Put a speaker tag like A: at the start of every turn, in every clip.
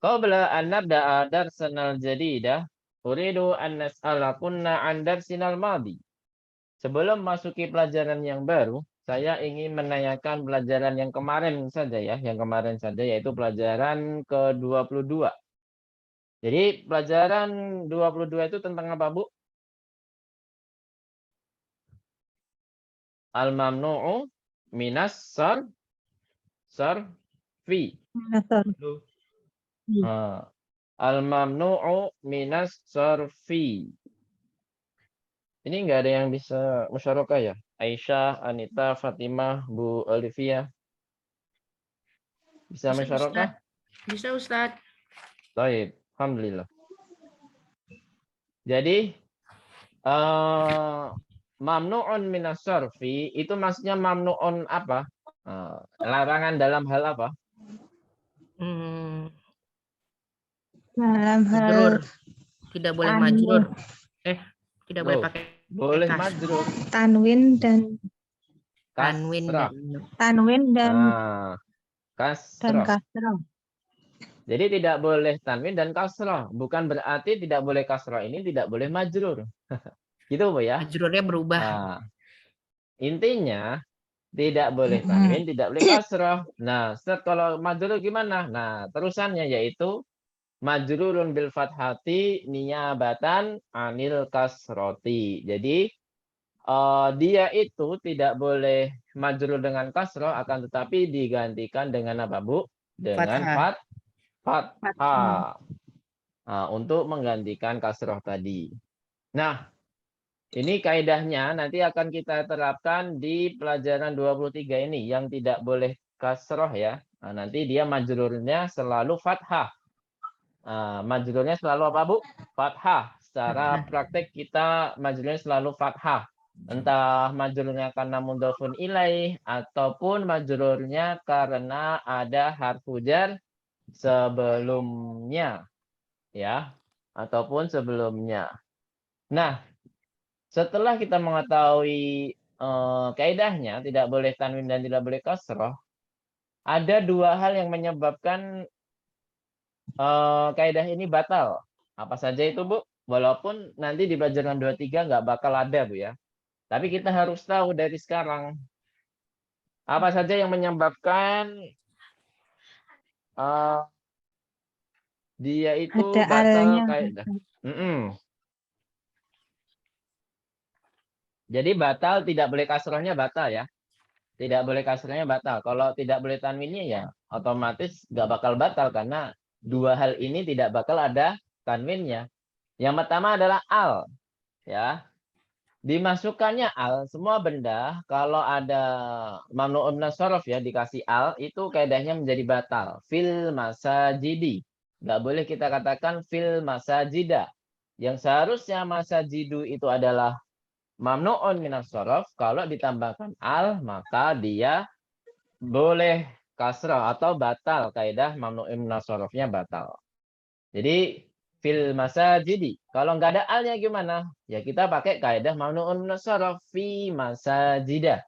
A: Qabla an nabda'a darsanal jadidah, uridu an nas'alakunna an darsinal madi. Sebelum masuki pelajaran yang baru, saya ingin menanyakan pelajaran yang kemarin saja ya, yaitu pelajaran ke-22. Jadi pelajaran 22 itu tentang apa, Bu? Al-mamnu'u minas sarfi.
B: Nasarfi.
A: Al-mamnu'u minas sarfi. Ini enggak ada yang bisa musyarakah ya? Aisyah, Anita, Fatimah, Bu Olivia. Bisa musyarakah?
C: Bisa, Ustaz.
A: Baik, alhamdulillah. Jadi mamnu'un minas sarfi itu maksudnya mamnu'un apa? Larangan dalam hal apa?
B: Dalam
C: Majrur.
B: hal
C: Tidak boleh
B: tanwin.
C: majrur. Tidak boleh
A: Loh,
C: pakai
A: boleh
C: kas.
A: majrur.
B: Tanwin dan
C: Tanwin
A: Kasrah.
B: dan
A: Kasrah.
B: kasrah.
A: Jadi tidak boleh tanwin dan kasrah. Bukan berarti tidak boleh kasrah ini tidak boleh majrur. Gitu Bu ya.
C: Majrurnya berubah.
A: Intinya tidak boleh tanwin, tidak boleh kasrah. Nah, kalau majrur gimana? Nah, terusannya yaitu majrurun bil fathati niyabatan anil kasroti. Jadi dia itu tidak boleh majrur dengan kasrah, akan tetapi digantikan dengan apa, Bu? Dengan fathah. Nah, untuk menggantikan kasrah tadi. Nah, ini kaidahnya nanti akan kita terapkan di pelajaran 23 ini yang tidak boleh kasroh ya. Nah, nanti dia majrurnya selalu fathah. Majrurnya selalu apa, Bu? Fathah. Secara praktek kita majrurnya selalu fathah. Entah majrurnya karena mudhofun ilaih ataupun majrurnya karena ada harfu jar sebelumnya ya, ataupun sebelumnya. Nah, setelah kita mengetahui kaidahnya tidak boleh tanwin dan tidak boleh kasroh, ada dua hal yang menyebabkan kaidah ini batal. Apa saja itu, Bu? Walaupun nanti di pelajaran 23 nggak bakal ada, Bu ya. Tapi kita harus tahu dari sekarang. Apa saja yang menyebabkan dia itu
B: Ada
A: batal
B: alnya.
A: kaidah. Jadi batal tidak boleh kasrohnya batal ya. Tidak boleh kasrohnya batal. Kalau tidak boleh tanwinnya ya otomatis nggak bakal batal karena dua hal ini tidak bakal ada tanwinnya. Yang pertama adalah al, ya. Dimasukkannya al, semua benda kalau ada mamnu'un minas shorof ya dikasih al itu kaidahnya menjadi batal. Fil masajidi. Nggak boleh kita katakan fil masajida. Yang seharusnya masajidu itu adalah mamnu'un minas shorof, kalau ditambahkan al maka dia boleh kasrah atau batal, kaidah mamnu'un minas shorofnya batal. Jadi fil masajidi, kalau nggak ada alnya gimana? Ya kita pakai kaidah mamnu'un minas shorof fi masajida.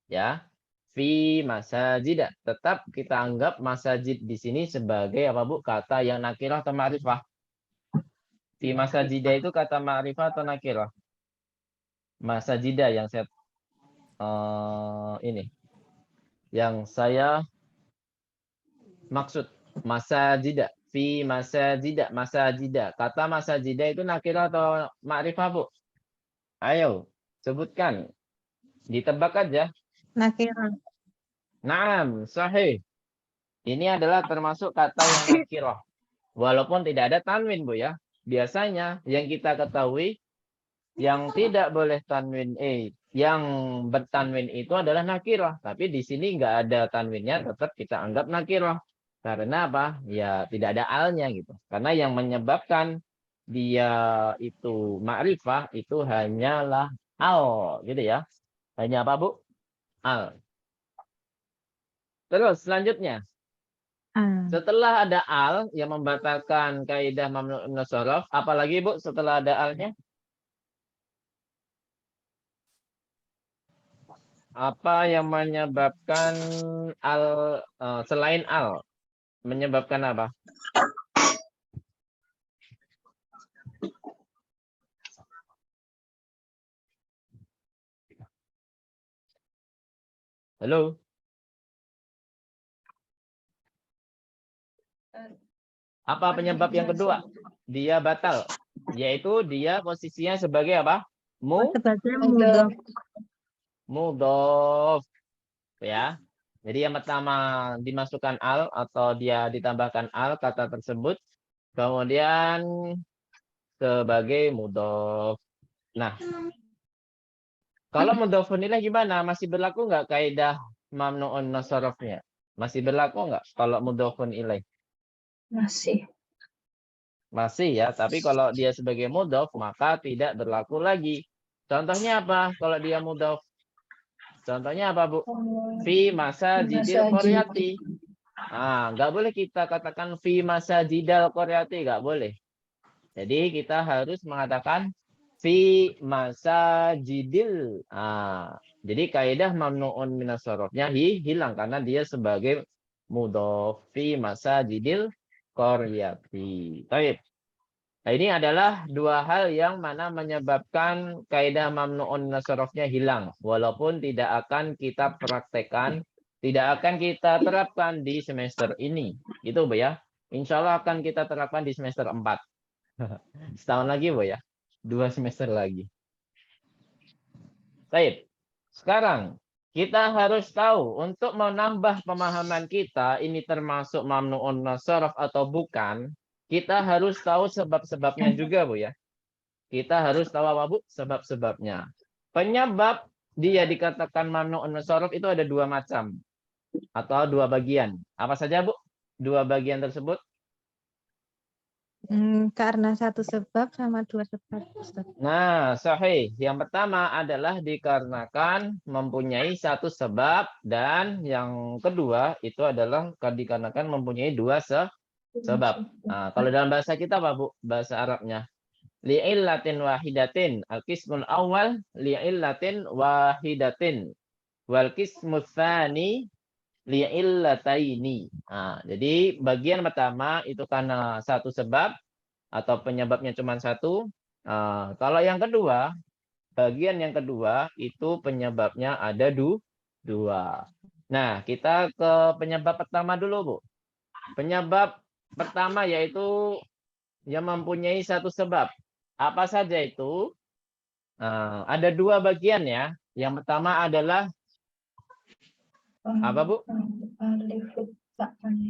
A: Ya, fi masajida. Tetap kita anggap masajid di sini sebagai apa, Bu? Kata yang nakirah atau ma'rifah? Fi masajida itu kata ma'rifah atau nakirah? Masajida yang saya ini yang saya maksud masajida fi masajida kata masajida itu nakirah atau ma'rifah, Bu? Ayo sebutkan, ditebak aja.
B: Nakirah.
A: Naam, sahih. Ini adalah termasuk kata yang nakirah walaupun tidak ada tanwin, Bu ya. Biasanya yang kita ketahui yang tidak boleh tanwin yang bertanwin itu adalah nakirah, tapi di sini nggak ada tanwinnya, tetap kita anggap nakirah. Karena apa? Ya tidak ada alnya gitu. Karena yang menyebabkan dia itu ma'rifah itu hanyalah al gitu ya. Hanya apa, Bu? Al. Terus selanjutnya, setelah ada al yang membatalkan kaidah mamnu' minas shorof, apalagi, Bu, setelah ada alnya? Apa yang menyebabkan al selain al? Menyebabkan apa? Halo? Apa penyebab yang kedua? Dia batal. Yaitu dia posisinya sebagai apa?
B: Sebagai mudhof.
A: Mudhof. Ya. Jadi yang pertama dimasukkan al atau dia ditambahkan al kata tersebut. Kemudian sebagai mudhof. Nah, kalau mudhofun ilaih gimana? Masih berlaku nggak kaidah mamnu'un nasarofnya? Masih berlaku nggak kalau mudhofun ilaih?
B: Masih.
A: Masih ya, tapi kalau dia sebagai mudhof maka tidak berlaku lagi. Contohnya apa kalau dia mudhof? Contohnya apa, Bu? Fi masa jidil qaryati. Nggak boleh kita katakan fi masa jidal qaryati, nggak boleh. Jadi kita harus mengatakan fi masa jidil. Jadi kaidah mamnu'un minas sarofnya hilang karena dia sebagai mudhof fi masa jidil qaryati. Baik. Nah, ini adalah dua hal yang mana menyebabkan kaidah mamnu'un minas sarofnya hilang walaupun tidak akan kita praktekkan, tidak akan kita terapkan di semester ini. Itu Bu ya. Insya Allah akan kita terapkan di semester 4. Setahun lagi Bu ya. 2 semester lagi. Baik. Sekarang kita harus tahu untuk menambah pemahaman kita ini termasuk mamnu'un nasaraf atau bukan, kita harus tahu sebab-sebabnya juga Bu ya. Kita harus tahu apa Bu? Sebab-sebabnya. Penyebab dia dikatakan mamnu'un nasaraf itu ada 2 macam atau 2 bagian. Apa saja Bu? 2 bagian tersebut?
B: Karena satu sebab sama dua sebab. Ustaz.
A: Nah, sahih. Yang pertama adalah dikarenakan mempunyai satu sebab dan yang kedua itu adalah dikarenakan mempunyai 2 sebab. Nah, kalau dalam bahasa kita apa Bu? Bahasa Arabnya. Li'illatin wahidatin. Al-qismul awal li'illatin wahidatin. Wal qismus tsani li'illataini. Jadi bagian pertama itu karena satu sebab atau penyebabnya cuma satu. Kalau yang kedua, bagian yang kedua itu penyebabnya ada 2. Nah, kita ke penyebab pertama dulu, Bu. Penyebab pertama yaitu yang mempunyai satu sebab. Apa saja itu? Ada 2 bagian ya. Yang pertama adalah apa, Bu?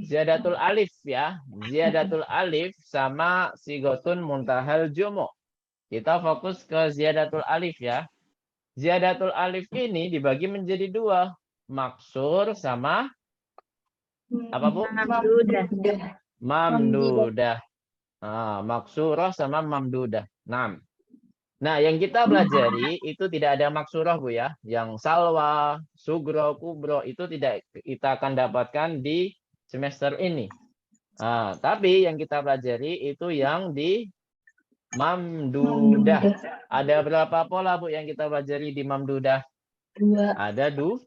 A: Ziyadatul alif ya. Ziyadatul alif sama sigotun muntahal jumu'. Kita fokus ke ziyadatul alif ya. Ziyadatul alif ini dibagi menjadi 2. Maksur sama apa Bu? Mamdudah. Maksurah sama mamdudah. Nah, yang kita pelajari itu tidak ada maksurah Bu ya. Yang salwa, sugro, kubro itu tidak kita akan dapatkan di semester ini. Tapi yang kita pelajari itu yang di mamdudah. Ada berapa pola Bu yang kita pelajari di mamdudah?
B: 2.
A: Ada 2.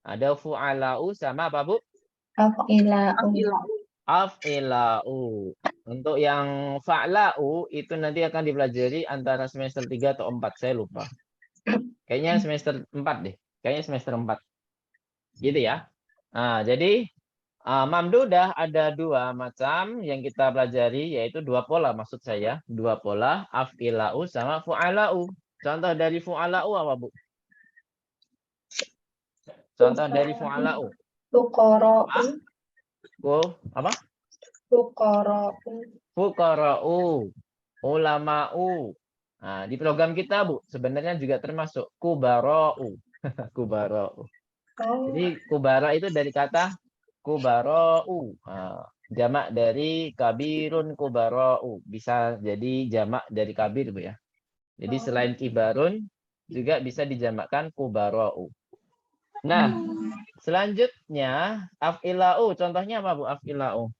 A: Ada fu'ala'u sama apa Bu? Af'ila'u. Untuk yang fa'la'u itu nanti akan dipelajari antara semester 3 atau 4. Saya lupa. Kayaknya semester 4 deh. Kayaknya semester 4. Gitu ya. Jadi mamdudah ada 2 macam yang kita pelajari, yaitu 2 pola maksud saya. 2 pola, af'ila'u sama fu'ala'u. Contoh dari fu'ala'u apa Bu? Contoh dari fu'ala'u. Apa? Fuqara'u. Ulama'u. Di program kita Bu, sebenarnya juga termasuk kubara'u. Kubara'u. Jadi kubara itu dari kata kubara'u. Jamak dari kabirun kubara'u. Bisa jadi jamak dari kabir Bu ya. Jadi selain kibarun juga bisa dijamakkan kubara'u. Nah, selanjutnya af'ila'u. Contohnya apa Bu af'ila'u?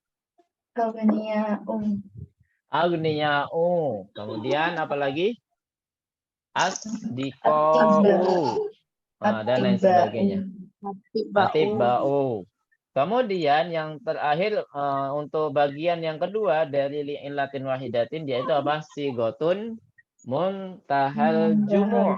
A: Agniya'u. Kemudian apa lagi? Asdiqa'u. Dan lain sebagainya. Atibba'u. Kemudian yang terakhir untuk bagian yang kedua dari li'illatin wahidatin yaitu apa? Sigotun muntahal jumu'.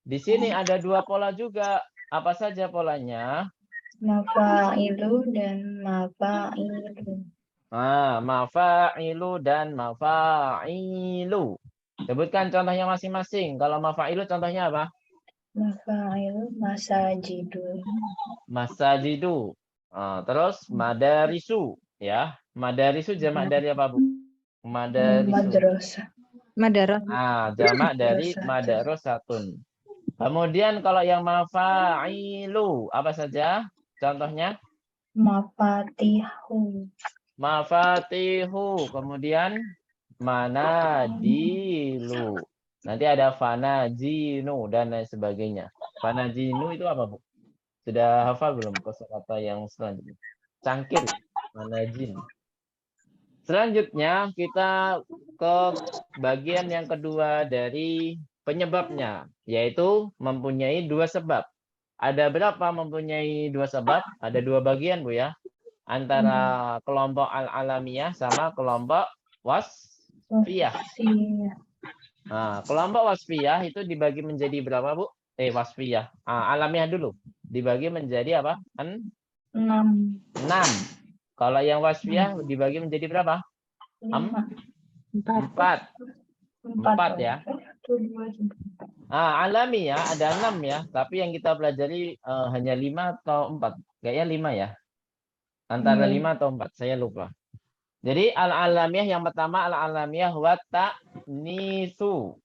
A: Di sini ada dua pola juga. Apa saja polanya?
B: Mafa'ilu dan mafa'ilu.
A: Nah, mafa'ilu dan mafa'ilu. Sebutkan contohnya masing-masing. Kalau mafa'ilu contohnya apa?
B: Mafa'ilu masajidu.
A: Masajidu. Terus madarisu, ya. Madarisu jamak dari apa, Bu? Madarisu.
B: Madrasah. Madarah.
A: Jamak dari
B: Madrasatun.
A: madrasatun. Kemudian kalau yang mafa'ilu apa saja? Contohnya
B: Mafatihu.
A: mafatihu, kemudian manadilu. Nanti ada fanajinu dan lain sebagainya. Fanajinu itu apa, Bu? Sudah hafal belum kosakata yang selanjutnya? Cangkir, manajin. Selanjutnya kita ke bagian yang kedua dari penyebabnya, yaitu mempunyai dua sebab. Ada berapa mempunyai dua sebab? Ada dua bagian, Bu ya. Antara kelompok al-alamiyah sama kelompok wasfiyah. Nah, kelompok wasfiyah itu dibagi menjadi berapa, Bu? Wasfiyah. Alamiah dulu. Dibagi menjadi apa?
B: 6.
A: Kalau yang wasfiyah dibagi menjadi berapa? 4 ya. Alamiah ada 6 ya. Tapi yang kita pelajari hanya 5 atau 4. Kayaknya 5 ya. Antara 5 atau 4. Saya lupa. Jadi al-alamiyah yang pertama al-alamiyah wa ta'nisu.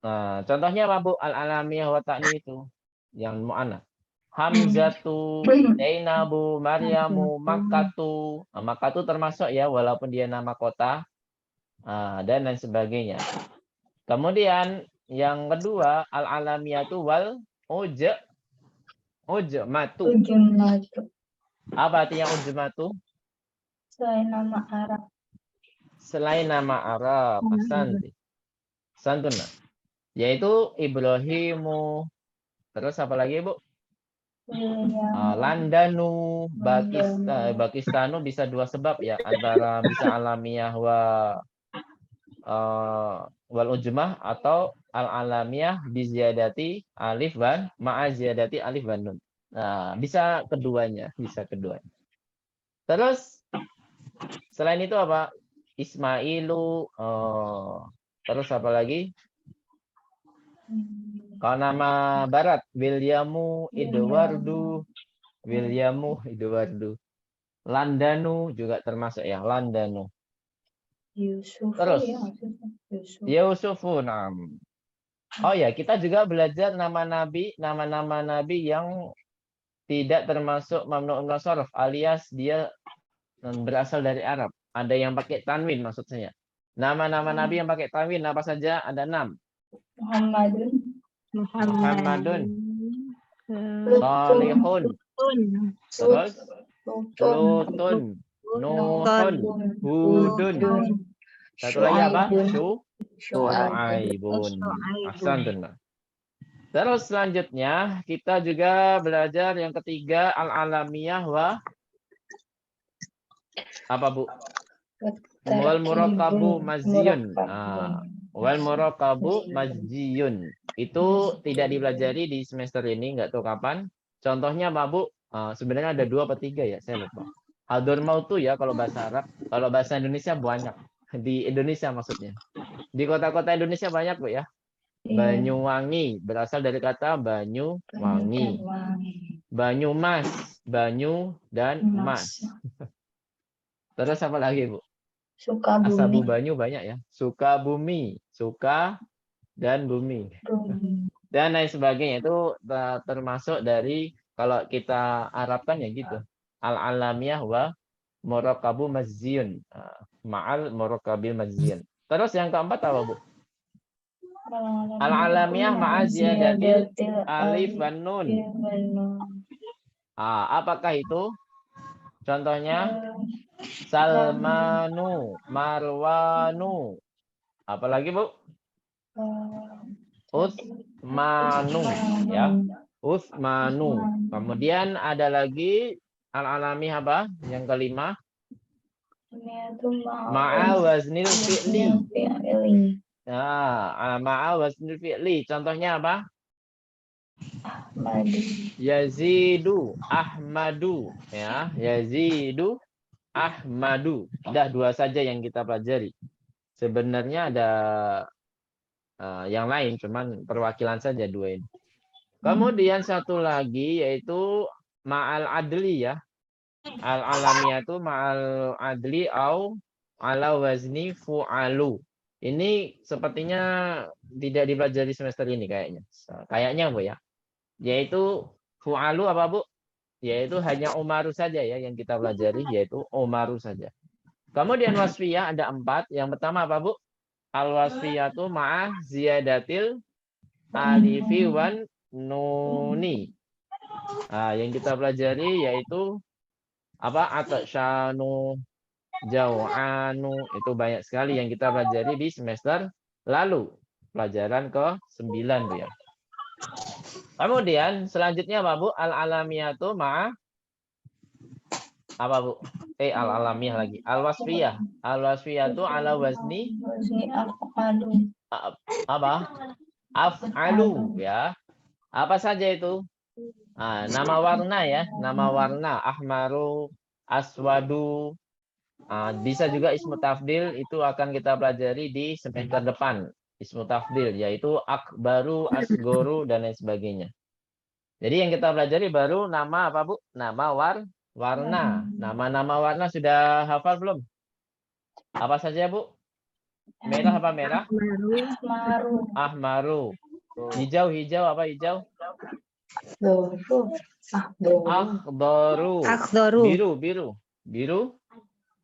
A: Nah, contohnya apa, Bu? Al-alamiyah wa ta'nisu. Yang mu'annas. Hamzatu, Zainabu, Maryamu, Makkatu. Makkatu termasuk ya, walaupun dia nama kota. Dan lain sebagainya. Kemudian yang kedua, al-alamiyatu wal ujmatu. Apa artinya ujmatu?
B: Selain nama Arab.
A: Selain nama Arab. Santuna. Yaitu Ibrahimu. Terus apa lagi, Bu? Landanu, Pakistanu bisa dua sebab ya, antara bisa alamiah wal ujmah atau al alamiah biziyadati alif wan ma'a ziyadati alif wan nun. Nah, bisa keduanya. Terus selain itu apa? Ismailu, terus apa lagi? Kalau nama barat, Williamu, Edwardu. Landanu juga termasuk ya, Landanu. Terus Yusufu, Oh ya, kita juga belajar nama-nama nabi yang tidak termasuk mamnu'un min sharf, alias dia berasal dari Arab. Ada yang pakai tanwin maksud saya. Nama-nama nabi yang pakai tanwin apa saja? Ada 6. Muhammadun, Salihun, terus Lutun, Nuhun, Hudun. Satu lagi apa? Syu'aibun. Ahsantun. Terus selanjutnya kita juga belajar yang ketiga al-alamiyah wa apa, Bu? Wal murakabu maziyun. Wal murakabu maziyun. Itu tidak dipelajari di semester ini, nggak tahu kapan. Contohnya apa, Bu? Sebenarnya ada 2 atau 3 ya, saya lupa. Hadur mautu ya kalau bahasa Arab. Kalau bahasa Indonesia banyak. Di Indonesia maksudnya. Di kota-kota Indonesia banyak, Bu ya. Banyuwangi berasal dari kata Banyuwangi. Banyumas, Banyu dan Mas. Terus apa lagi, Bu?
B: Sukabumi.
A: Asabu Banyu banyak ya. Sukabumi, Suka dan Bumi. Dan lain sebagainya itu termasuk dari kalau kita Arabkan ya gitu. Al-alamiyah wa murakabu maziyun. Ma'al murakabil maziyun. Terus yang keempat apa, Bu? Al-alamiyah ma'aziyadatil alif wan nun. Apakah itu? Contohnya Salmanu, Marwanu. Apalagi, Bu? Utsmanu ya. Utsmanu. Kemudian ada lagi al-alami apa? Yang kelima. Ma'a waznil fi'li. Ma'a waznil fi'li. Contohnya apa?
B: Ahmadu.
A: Yazidu, Ahmadu, ya, Yazidu, Ahmadu. Dah dua saja yang kita pelajari. Sebenarnya ada yang lain, cuman perwakilan saja dua ini. Kemudian satu lagi yaitu ma'al adli ya. Al-alamiyah itu ma'al adli au ala wazni fu'alu. Ini sepertinya tidak dipelajari semester ini kayaknya. Kayaknya Bu ya. Yaitu fu'alu apa Bu? Yaitu hanya umaru saja ya yang kita pelajari, yaitu umaru saja. Kemudian wasfiyah ada 4. Yang pertama apa Bu? Al-wasfiyatu ma'ah ziyadatil alifi wan nuni. Nah, yang kita pelajari yaitu apa? Atsyanu, jau'anu, itu banyak sekali yang kita pelajari di semester lalu. Pelajaran ke-9 Bu ya. Kemudian selanjutnya apa Bu? Al-alamiyatu ma'ah apa Bu? Al-alamiyah lagi. Al-wasfiyah. Al-wasfiyatu ala wazni
B: Wazni af'alu.
A: apa? Af'alu ya. Apa saja itu? Nama warna ya, nama warna ahmaru, aswadu. Bisa juga ismu tafdil, itu akan kita pelajari di semester depan. Ismu tafdil yaitu akbaru, asgoru dan lain sebagainya. Jadi yang kita pelajari baru nama apa Bu? Nama warna. Nama-nama warna sudah hafal belum? Apa saja Bu? Merah apa merah?
B: Ahmaru.
A: Ahmaru. Hijau apa hijau?
B: Doru.
A: Akhdaru.
B: Akhdaru.
A: Biru.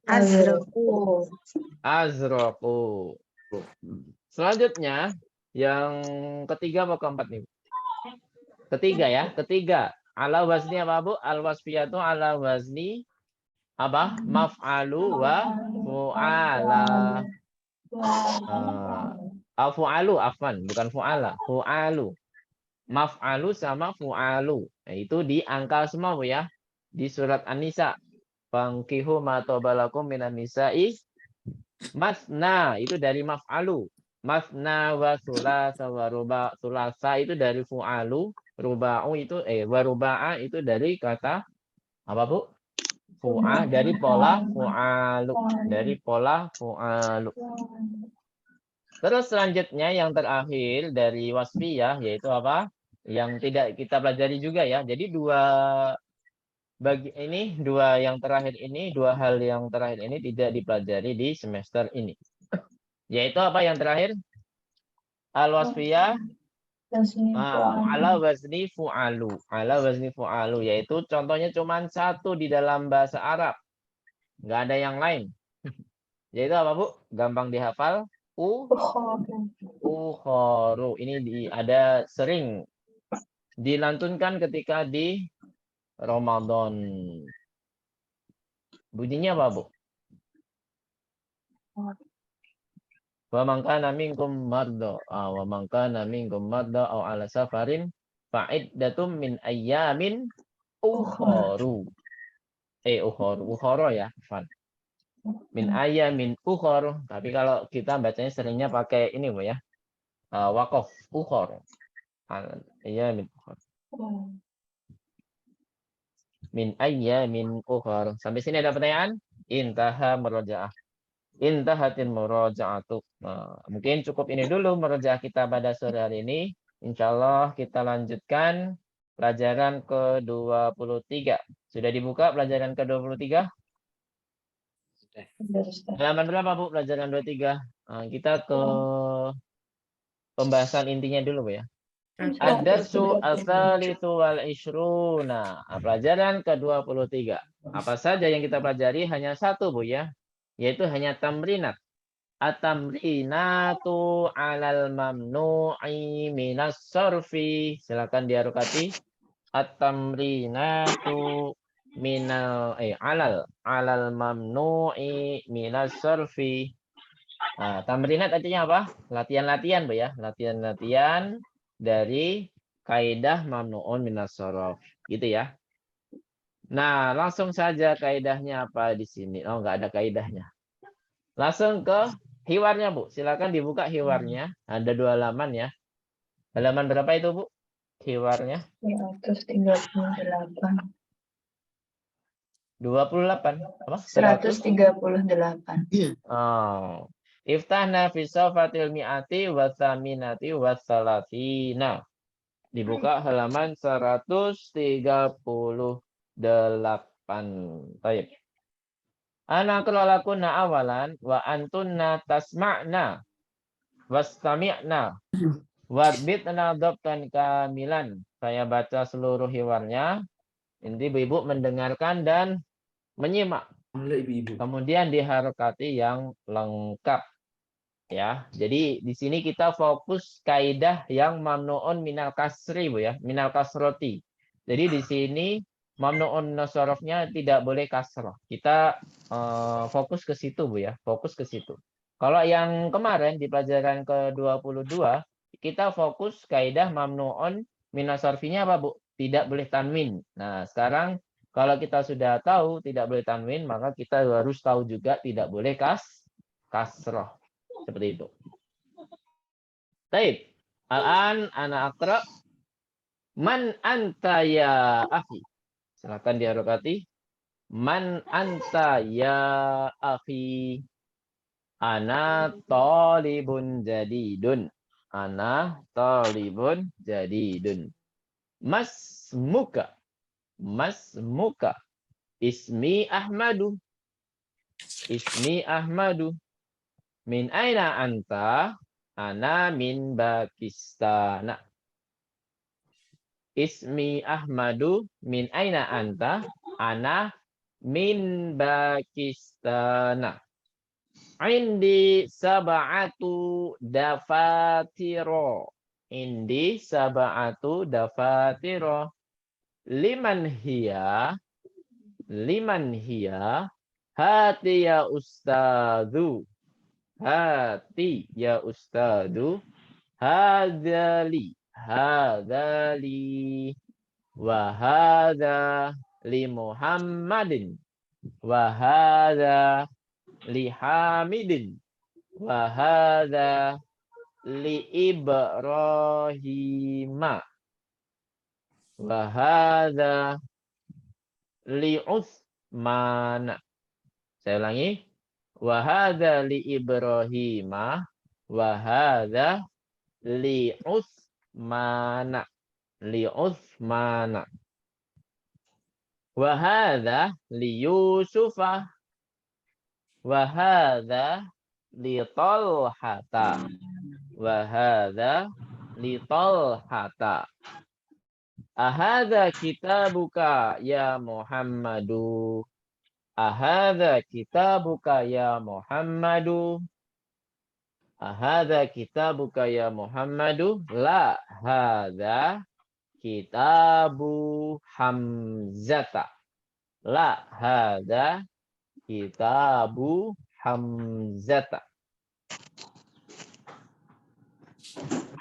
B: Azraku.
A: Azraqu. Selanjutnya yang ketiga apa keempat nih? Ketiga ya, ketiga. Ala wazni apa Bu? Al wasfiyatu ala wazni apa? Maf'alu wa fu'ala. Fu'alu afwan, bukan fu'ala, fu'alu. Maf'alu sama fu'alu. Nah, itu di angka semua Bu ya. Di surat An-Nisa. Fankihu ma tabalakum minan nisa'i masna, itu dari maf'alu. Masna wa sulasa wa ruba. Sulasa itu dari fu'alu. Ruba'u itu wa ruba'a itu dari kata apa Bu? Fu'a, dari pola fu'alu. Dari pola fu'alu. Terus selanjutnya yang terakhir dari wasfiyah yaitu apa? Yang tidak kita pelajari juga ya. Jadi dua yang terakhir ini, dua hal yang terakhir ini tidak dipelajari di semester ini. Yaitu apa yang terakhir? Al-wasfiyah ala wazni fu'alu. Ala wazni fu'alu yaitu contohnya cuma satu di dalam bahasa Arab. Nggak ada yang lain. Yaitu apa Bu? Gampang dihafal. Ukhoru. Ini ada sering dilantunkan ketika di Ramadan. Bunyinya apa Bu? Wa man kana minkum marda wa man kana minkum marda aw ala safarin fa'iddatum min ayyamin ukharu. Ukhara ya, Fan. Min ayyamin ukharu. Tapi kalau kita bacanya seringnya pakai ini Bu ya. Waqaf ukhar. Ayyamin ukhar. Min ayyamin ukhar. Sampai sini ada pertanyaan? Intaha murajaah. Intahatin muraja'atu. Mungkin cukup ini dulu murajaah kita pada sore hari ini. Insyaallah kita lanjutkan pelajaran ke-23. Sudah dibuka pelajaran ke-23? Halaman berapa Bu pelajaran 23? Kita ke pembahasan intinya dulu Bu ya. Ad-darsu al-tsalitsu wal 'ishruna. Pelajaran ke-23. Apa saja yang kita pelajari? Hanya satu Bu ya. Yaitu hanya tamrinat. At-tamrinatu 'alal mamnu'i minas sarfi. Silakan diharokati. At-tamrinatu minal 'alal mamnu'i minas sarfi. Tamrinat artinya apa? Latihan-latihan Bu ya. Latihan-latihan dari kaidah mamnu'un minas sarf. Gitu ya. Nah, langsung saja kaidahnya apa di sini? Oh, nggak ada kaidahnya. Langsung ke hiwarnya, Bu. Silakan dibuka hiwarnya. Ada 2 halaman ya. Halaman berapa itu, Bu? Hiwarnya
B: 138.
A: 28. Apa?
B: 138.
A: Oh. Iftahna fi safatil mi'ati wa thaminati wa thalathina. Dibuka halaman 138. Baik. Ana akralakunna awalan wa antunna tasma'na wastami'na warbitna dhabtan kamilan. Saya baca seluruh hiwarnya. Inti ibu mendengarkan dan menyimak. Kemudian diharokati yang lengkap. Ya, jadi di sini kita fokus kaidah yang mamnuun minal kasri, Bu ya, minal kasroti. Jadi di sini mamnuun nasarofnya tidak boleh kasroh. Kita fokus ke situ, Bu ya, fokus ke situ. Kalau yang kemarin di pelajaran ke-22 kita fokus kaidah mamnuun minasarfinya apa, Bu? Tidak boleh tanwin. Nah, sekarang kalau kita sudah tahu tidak boleh tanwin, maka kita harus tahu juga tidak boleh kasroh. Seperti itu. Baik. Al-an ana akra. Man anta ya akhi. Silakan diharokati. Man anta ya akhi. Ana talibun jadidun. Ana talibun jadidun. Masmuka. Masmuka. Ismi Ahmadu. Ismi Ahmadu. Min aina anta? Ana min Pakistan. Ismi Ahmadu. Min aina anta? Ana min Pakistan. Indi sab'atu dafatiro. Indi sab'atu dafatiro. Liman hiya? Liman hiya? Hati ya ustadzu. Hati ya ustadu. Hadali. Hadali. Wahada li Muhammadin. Wahada li Hamidin. Wahada li Ibrahima. Wahada li Utsmana. Saya ulangi. Wahada li Ibrahima. Wahada li Utsmana. Li Utsmana. Wahada li Yusufa. Wahada li Talhata. Wahada li Talhata. Ahadha kitabuka ya Muhammadu. Ahadha kitabuka ya Muhammadu. Ahadha kitabuka ya Muhammadu. La hadha kitabu Hamzata. La hadha kitabu Hamzata.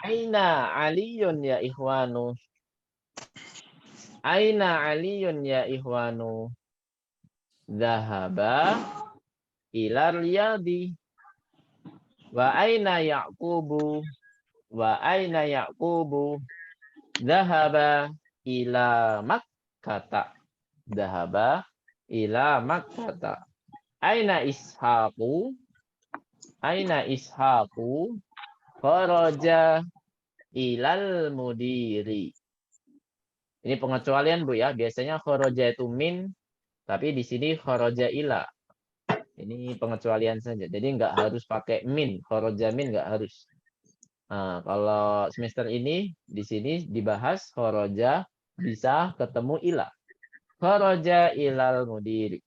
A: Aina Aliyun ya ikhwanu. Aina Aliyun ya ikhwanu. Zahaba ila riyadi. Wa aina Yaqubu. Wa aina Yaqubu. Zahaba ila Makkata. Zahaba ila Makkata. Aina Ishaqu. Aina Ishaqu. Kharaja ilal mudiri. Ini pengecualian, Bu ya. Biasanya kharaja itu min, tapi di sini kharaja ila. Ini pengecualian saja. Jadi nggak harus pakai min. Kharaja min nggak harus. Nah, kalau semester ini di sini dibahas kharaja bisa ketemu ila. Kharaja ilal mudiri.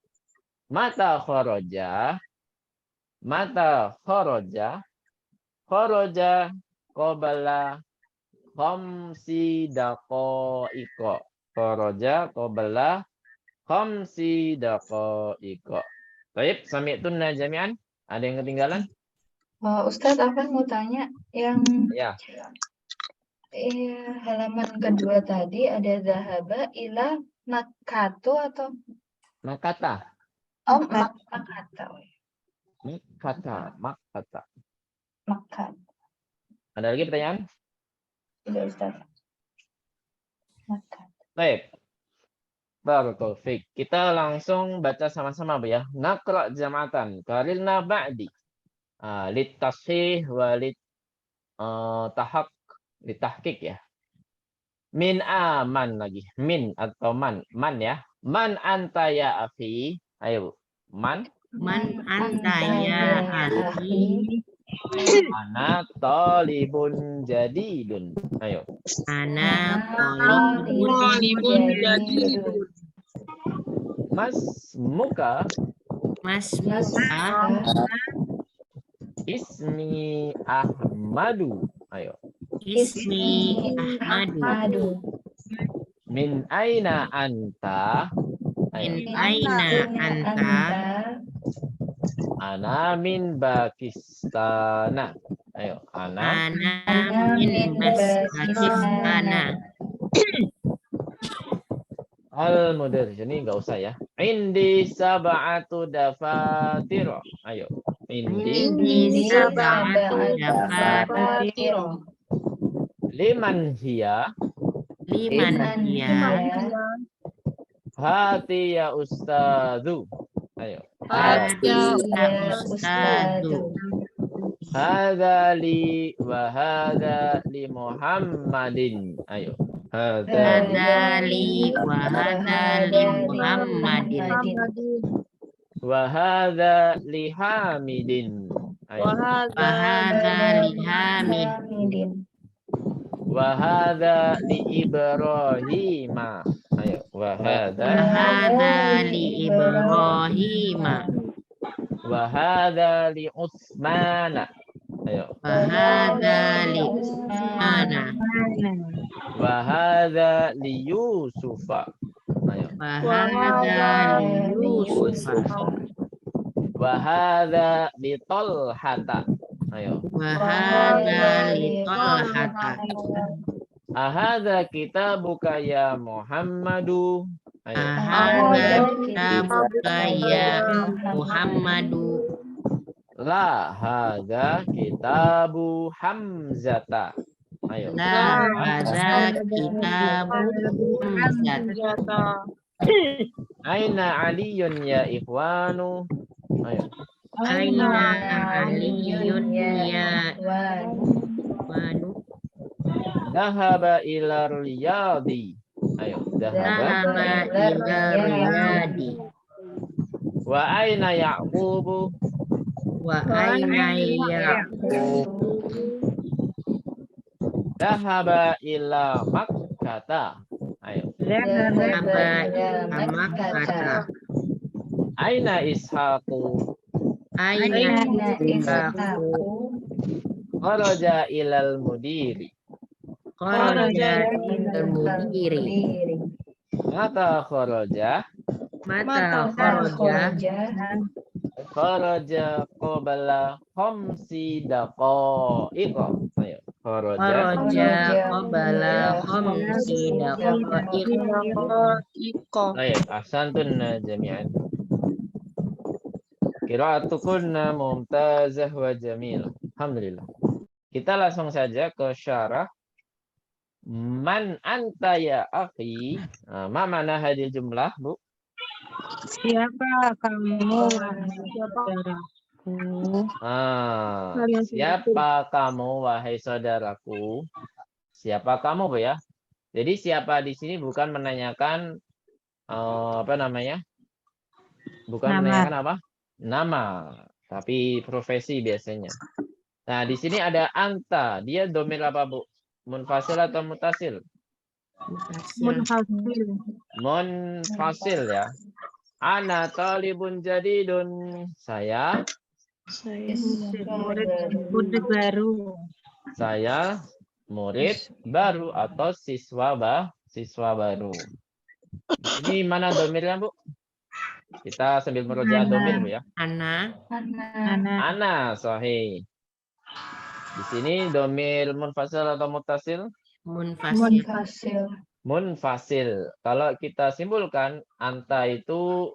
A: Mata kharaja. Mata kharaja. Kharaja qabala khamsi daqa'iqa. Kharaja qabala khamsi daqa'iqa. Baik, sami'tunna jami'an. Ada yang ketinggalan?
B: Ustadz, Afan mau tanya yang
A: Ya.
B: halaman kedua tadi ada zahaba ila Makato atau
A: Makata.
B: Makata.
A: Makata.
B: Makat.
A: Ada lagi pertanyaan?
B: Tidak, Ustadz. Makan.
A: Baik. Barakallahu fiik. Kita langsung baca sama-sama Bu ya. Naqra jam'atan. Qarilna ba'di. Litashih wa litahqiq ya. Min aman lagi. Min atau man. Man ya. Man anta ya akhi. Ayo Bu. Man.
C: Man anta ya akhi.
A: Ana talibun jadidun. Ayo.
C: Ana
B: Talibun jadidun.
A: Mas muka
C: Mas
B: Muka.
A: ismi Ahmadu. Ayo.
C: Ismi Ahmadu.
B: Ahmadu.
A: Min aina anta?
C: Min
A: Ayo.
C: aina anta.
A: Ana min Pakistana. Ayo. Ana.
C: Ana min Pakistana.
A: Al-mudir. Ini nggak usah ya. Indi sab'atu dafatir. Ayo. Indi
C: sab'atu dafatir.
A: liman hiya.
C: Liman ya.
A: Hati ya ustadzu. Ayo.
C: Hati
B: Ya
C: ustadu.
A: Hadza li wa hadza li Muhammadin. Ayo. Hadza
C: Hadali wa hadali Muhammadin.
A: wa hadza li Hamidin. Ayo.
C: Wa hadali Hamid.
A: Wa hadza li Ibrahima. Ayo. Wa
C: Wa
A: hadza
C: hadali Ibrahim.
A: wa hadza li Utsmana. Ayo.
C: Wa hadali Usmana.
A: Wa hadza li Yusufa. Ayo.
C: Wa hadali Yusuf.
A: Wa hadza li Talhata. Ayo.
C: Wa hadali Talhata.
A: Ahadza kitabuka ya Muhammadu. Ayo.
C: Ahadza kitabuka ya Muhammadu.
A: La hadza kitabu Hamzata. Ayo.
C: La hadza kitabu Hamzah.
A: Aina aliyun ya ikhwanu. Ayo.
C: Aina aliyun ya wanu.
A: Dhahaba ila riyadi. Ayo. Dhahaba.
C: Dhahaba ila riyadi.
A: Wa aina Ya'qubu.
C: Wa aina Ya'qub.
A: Dhahaba ila Makkata. Ayo.
C: Dhahaba ila Makkah.
A: Aina Ishaqu.
C: Aina
B: Ishaq.
A: Kharaja ilal mudiri.
C: kharaja ilal mudiri.
A: Mata kharaja.
C: Mata kharaja.
A: Kharaja qabla khamsi daqa'iqa. Ayo. Kharaja.
C: Kharaja qabla khamsi daqa'iq.
A: Baik, ahsantun jami'an. Qira'atukunna mumtazah wa jamilah. Alhamdulillah. Kita langsung saja ke syarah. Man anta ya akhi. Ma mana hadil jumlah, Bu?
D: Siapa kamu, wahai saudaraku?
A: Siapa kamu, wahai saudaraku? Siapa kamu, Bu ya? Jadi siapa di sini bukan menanyakan apa namanya? Bukan menanyakan apa? Nama, tapi profesi biasanya. Nah, di sini ada anta. Dia domir apa, Bu? Munfasil atau mutasil?
D: Munfasil.
A: Munfasil ya. Ana talibun jadidun. Saya
D: Murid baru.
A: Saya murid baru atau siswa baru. Ini mana domirnya, Bu? Kita sambil merujuk domir, Bu ya.
C: Ana.
A: Ana, sahih. Di sini domir munfasil atau mutasil?
C: Munfasil.
A: Munfasil. Kalau kita simpulkan, anta itu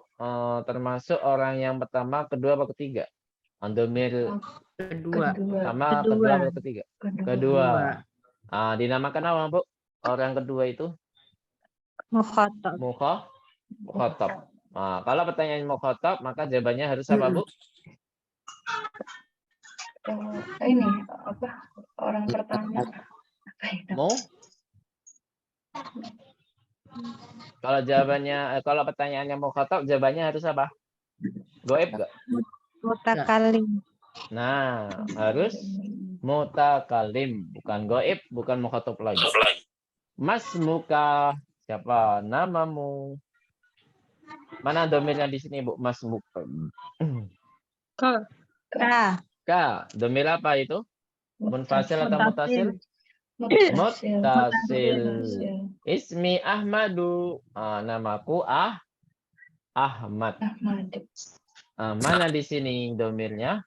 A: termasuk orang yang pertama, kedua, atau ketiga? Domir
C: Kedua.
A: pertama, kedua, atau ketiga? Kedua. Dinamakan apa, Bu? Orang kedua itu?
D: Mukhatab.
A: Mukhatab. Nah, kalau pertanyaan mukhatab, maka jawabannya harus apa, Bu?
B: Ini apa? Orang pertama. Apa itu?
A: Kalau jawabannya, kalau pertanyaannya mukhatab, jawabannya harus apa? Goib nggak?
D: Mutakalim.
A: Nah, harus mutakalim, bukan goib, bukan mukhatab lagi. Mas muka, siapa namamu? Mana domirnya di sini, Bu? Mas muka.
D: Ka.
A: Ka, domir apa itu? Munfasil atau mutasil?
B: Mutasil.
A: Mutasil. Ismi Ahmadu. Namaku Ahmad. Mana di sini domirnya?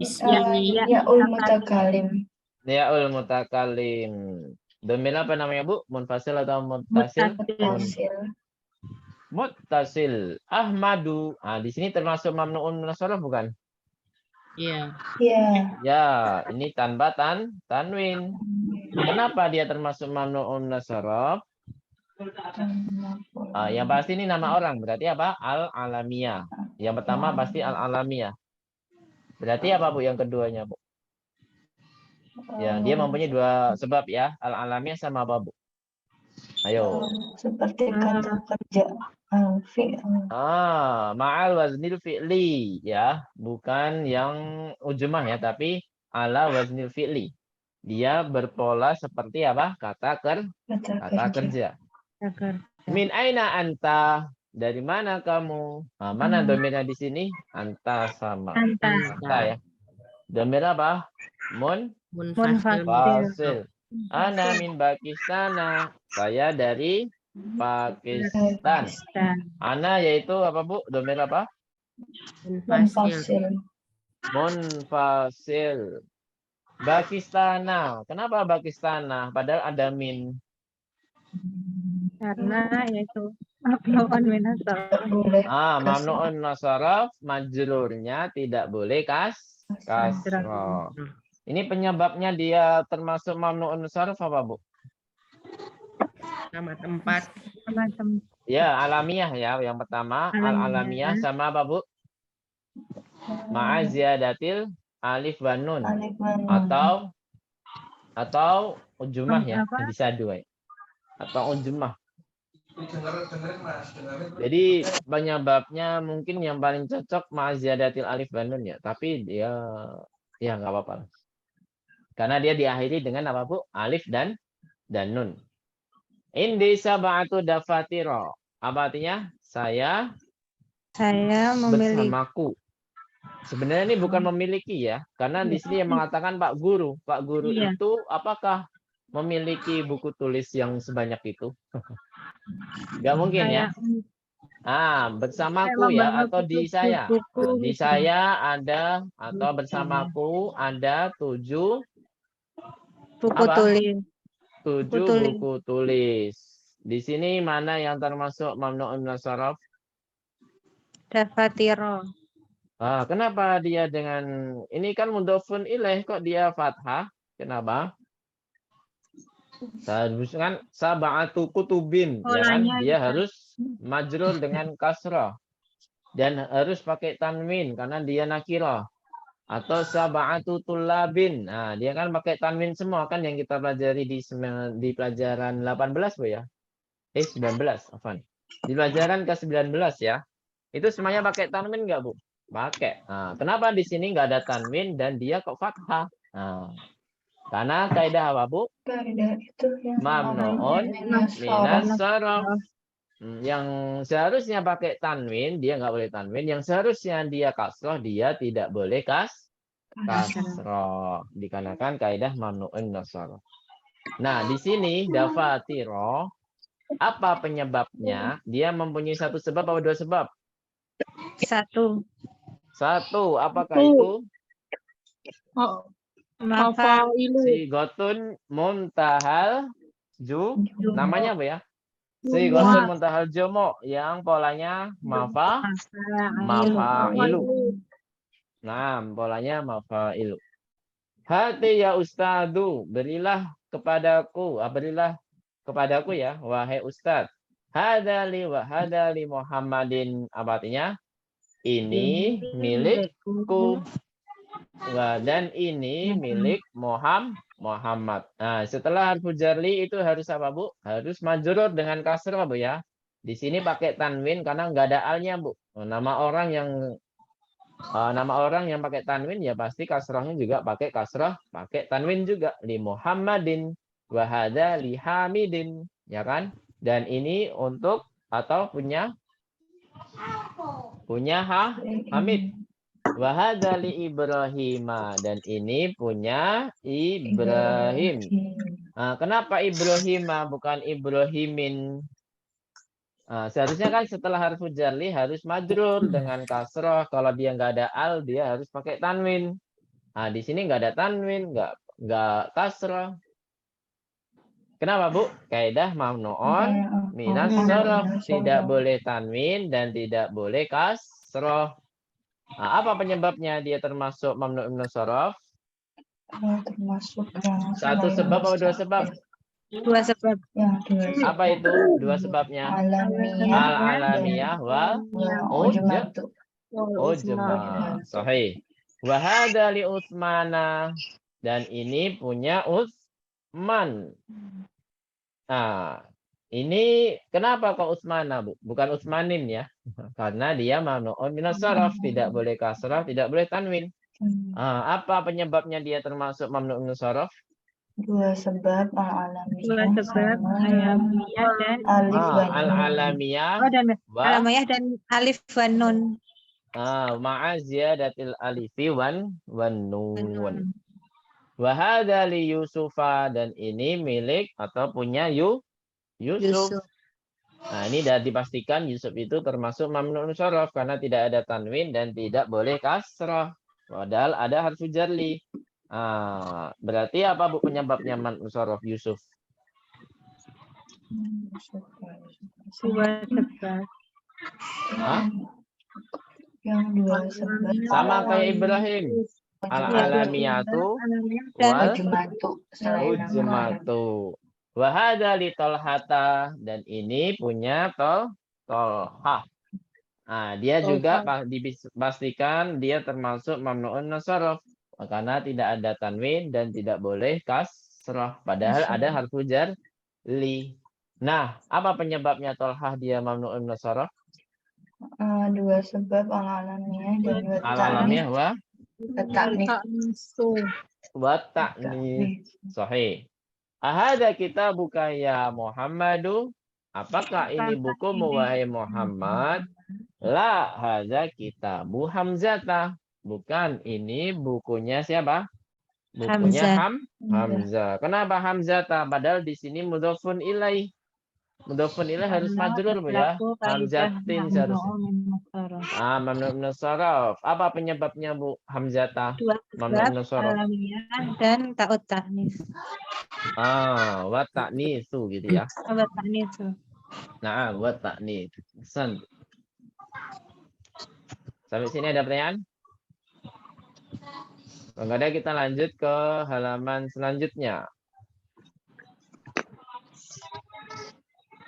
B: Yaul mutakalim.
A: Yaul mutakalim. Domir apa namanya, Bu? Munfasil atau mutasil? Muttasil. Ahmadu. Di sini termasuk mamnuun min as-sarf bukan?
C: Iya.
A: Ya, ini tanpa tanwin. Kenapa dia termasuk mamnuun min as-sarf? Yang pasti ini nama orang. Berarti apa? Al-alamiyah. Yang pertama pasti al-alamiyah. Berarti apa, Bu, yang keduanya, Bu? Ya, dia mempunyai dua sebab ya. Al-alamiyah sama apa, Bu? Ayo.
B: Seperti kata kerja.
A: Ma'al waznil fi'li ya, bukan yang ujmah ya, tapi ala waznil fi'li. Dia berpola seperti apa? Kata kerja. Min aina anta? Dari mana kamu? Mana domirnya di sini? Anta sama. Anta ya. Domir apa? Munfasil. Ana min Pakistana. Saya dari Pakistan. Ana yaitu apa, Bu? Domir apa? Munfasil. Pakistana. Kenapa Pakistana? Padahal ada min.
D: Karena yaitu mamnuun min as-sarf.
A: Mamnuun min as-sarf, majrurnya tidak boleh kasrah. Ini penyebabnya dia termasuk mamnuun min as-sarf apa, Bu?
C: Nama tempat.
A: Ya, alamiah ya. Yang pertama, al-alamiyah sama apa, Bu? Ma'aziyadatil alif wa nun. Atau ujumah ya. Bisa dua ya. Atau ujumah. Jadi penyebabnya mungkin yang paling cocok ma'aziyadatil alif wa nun ya. Tapi dia ya nggak apa-apa. Karena dia diakhiri dengan apa, Bu? Alif dan nun. Indi sab'atu dafatira. Apa artinya? Saya
D: memiliki.
A: Bersamaku. Sebenarnya ini bukan memiliki ya. Karena di sini yang mengatakan Pak Guru. Pak Guru itu apakah memiliki buku tulis yang sebanyak itu? Nggak mungkin ya. Bersamaku ya. Atau di saya. Di saya ada. Atau bersamaku ada 7
D: buku tulis.
A: 7 buku tulis. Di sini mana yang termasuk mamnuun min as-sarf?
D: Dafatiro.
A: Kenapa dia dengan ini kan mudhofun ilaih kok dia fathah? Kenapa? Seharusnya kan sab'atu kutubin, ya kan? Dia harus majrur dengan kasrah dan harus pakai tanwin karena dia nakirah. Atau sab'atu tullabin. Dia kan pakai tanwin semua kan yang kita pelajari di pelajaran 18, Bu ya. 19, afwan. Di pelajaran ke-19 ya. Itu semuanya pakai tanwin enggak, Bu? Pakai. Kenapa di sini enggak ada tanwin dan dia kok fathah? Karena kaidah apa, Bu?
B: Kaidah itu yang
A: Mamnuun minas sarf. Yang seharusnya pakai tanwin, dia nggak boleh tanwin. Yang seharusnya dia kasroh, dia tidak boleh kasroh. Dikarenakan kaidah mamnuun minas sarf. Nah, di sini dafatiro, apa penyebabnya? Dia mempunyai satu sebab atau dua sebab?
D: Satu.
A: Apakah itu?
D: Maka
A: Sigotun muntahal namanya apa ya? Sigotun muntahal jomo yang polanya mafailu. Nah, polanya mafailu. Hati ya ustadu, berilah kepadaku, berilah kepadaku ya, wahai Ustadz. Hadali wa hadali Muhammadin. Apa artinya? Ini milikku. Dan ini milik Muhammad. Nah, setelah harfu jarli itu harus apa, Bu? Harus majrur dengan kasrah, Bu ya. Di sini pakai tanwin karena nggak ada alnya, Bu. Nama orang yang pakai tanwin ya pasti kasrahnya juga pakai kasrah, pakai tanwin juga. Li Muhammadin wa hadza li Hamidin, ya kan? Dan ini untuk atau punya Hamid. Wa hadza li Ibrahima, dan ini punya Ibrahim. Nah, kenapa Ibrahima bukan Ibrahimin? Seharusnya kan setelah harfu jarli harus majrur dengan kasroh. Kalau dia nggak ada al, dia harus pakai tanwin. Nah, di sini nggak ada tanwin, nggak kasroh. Kenapa, Bu? Kaidah mamnu'un minas shorof. Tidak boleh tanwin dan tidak boleh kasroh. Nah, apa penyebabnya dia termasuk mamnu'un minas shorof?
B: Termasuk
A: Satu sebab atau dua sebab?
D: Dua sebab.
A: Apa itu dua sebabnya?
B: Alamiah
A: Al-alamiyah wal
B: ujmatu.
A: ujma. Sahih. Wa hadza li Utsmana, dan ini punya Utsman. Nah, ini kenapa kok Utsmana, Bu? Bukan Utsmanin ya. Karena dia mamnu'un minas shorof, tidak boleh kasrah, tidak boleh tanwin. Apa penyebabnya dia termasuk mamnu'un minas shorof?
B: Dua sebab al-alamiyah
D: Dua sebab alamiyah dan
B: alif wa nun.
A: Al-alamiyah
D: dan
A: wa
D: alamiyah dan alif wa nun.
A: ma'a ziyadatil alifi wan nun. Wa hadza li Yusufa, dan ini milik atau punya Yusuf. Nah, ini sudah dipastikan Yusuf itu termasuk mamnu'un shorof karena tidak ada tanwin dan tidak boleh kasrah. Padahal ada harfu jarli. Berarti apa, Bu, penyebabnya mamnu'un shorof Yusuf?
D: Dua sebab.
B: Yang dua sebab
A: Sama kayak Ibrahim. Al-alamiyatu wal ujmatu. Wa hadza li Talhata, dan ini punya Tolhah. Dia juga dipastikan dia termasuk mamnu'un minas shorof karena tidak ada tanwin dan tidak boleh kasrah. Padahal ada harfu jarli. Nah, apa penyebabnya Tolhah dia mamnu'un minas shorof?
B: Dua sebab al-alamiyah dan dua
A: Al-alamiyah wa ta'nits.
B: ta'nits.
A: Sahih. Ahada kita buka ya Muhammadu. Apakah ini bukumu wahai Muhammad? La hadza kitabu Hamzata. Bukan, ini bukunya siapa? Bukunya Hamzah. Kenapa Hamzata? Padahal di sini mudhofun ilaih. Mudhofun ilaih harus majrur, Bu ya. Hamzatin seharusnya. Mamnu' minas shorof. Apa penyebabnya, Bu? Hamzata.
D: Dua
A: Mamnu'
D: sebab
A: minas shorof.
D: alamiyah dan ta'ut ta'nis.
A: Wa ta'nitsu gitu ya.
D: Ta'ut ta'nis.
A: Nah, wa ta'nits. Sampai sini ada pertanyaan? Kalau nggak ada, kita lanjut ke halaman selanjutnya.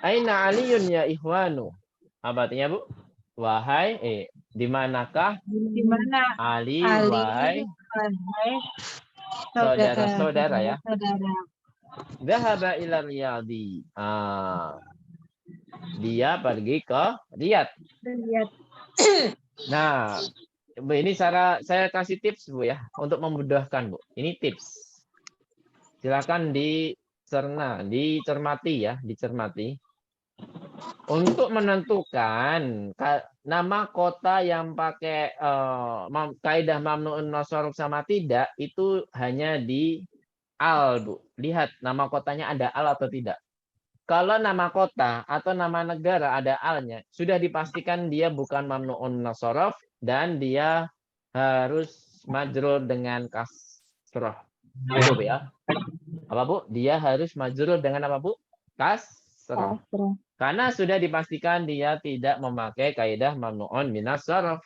A: Aina Aliyun ya ikhwanu. Apa artinya, Bu? Wahai, di manakah
D: Di mana
A: Ali,
D: Ali,
A: wahai
D: wahai
A: saudara-saudara ya.
D: Saudara.
A: Dhahaba ila Riyadi. Dia pergi ke Riyadh.
D: Lihat.
A: Nah, Bu, ini saya kasih tips, Bu ya, untuk memudahkan, Bu. Ini tips. Silakan dicermati ya, dicermati. Untuk menentukan nama kota yang pakai kaidah mamnu'un minas shorof sama tidak, itu hanya di al, Bu. Lihat nama kotanya ada al atau tidak. Kalau nama kota atau nama negara ada alnya, sudah dipastikan dia bukan mamnu'un minas shorof dan dia harus majrur dengan kasrah. Itu, Bu ya. Apa, Bu? Dia harus majrur dengan apa, Bu? Kasrah. Karena sudah dipastikan dia tidak memakai kaidah mamnu'un minas shorof.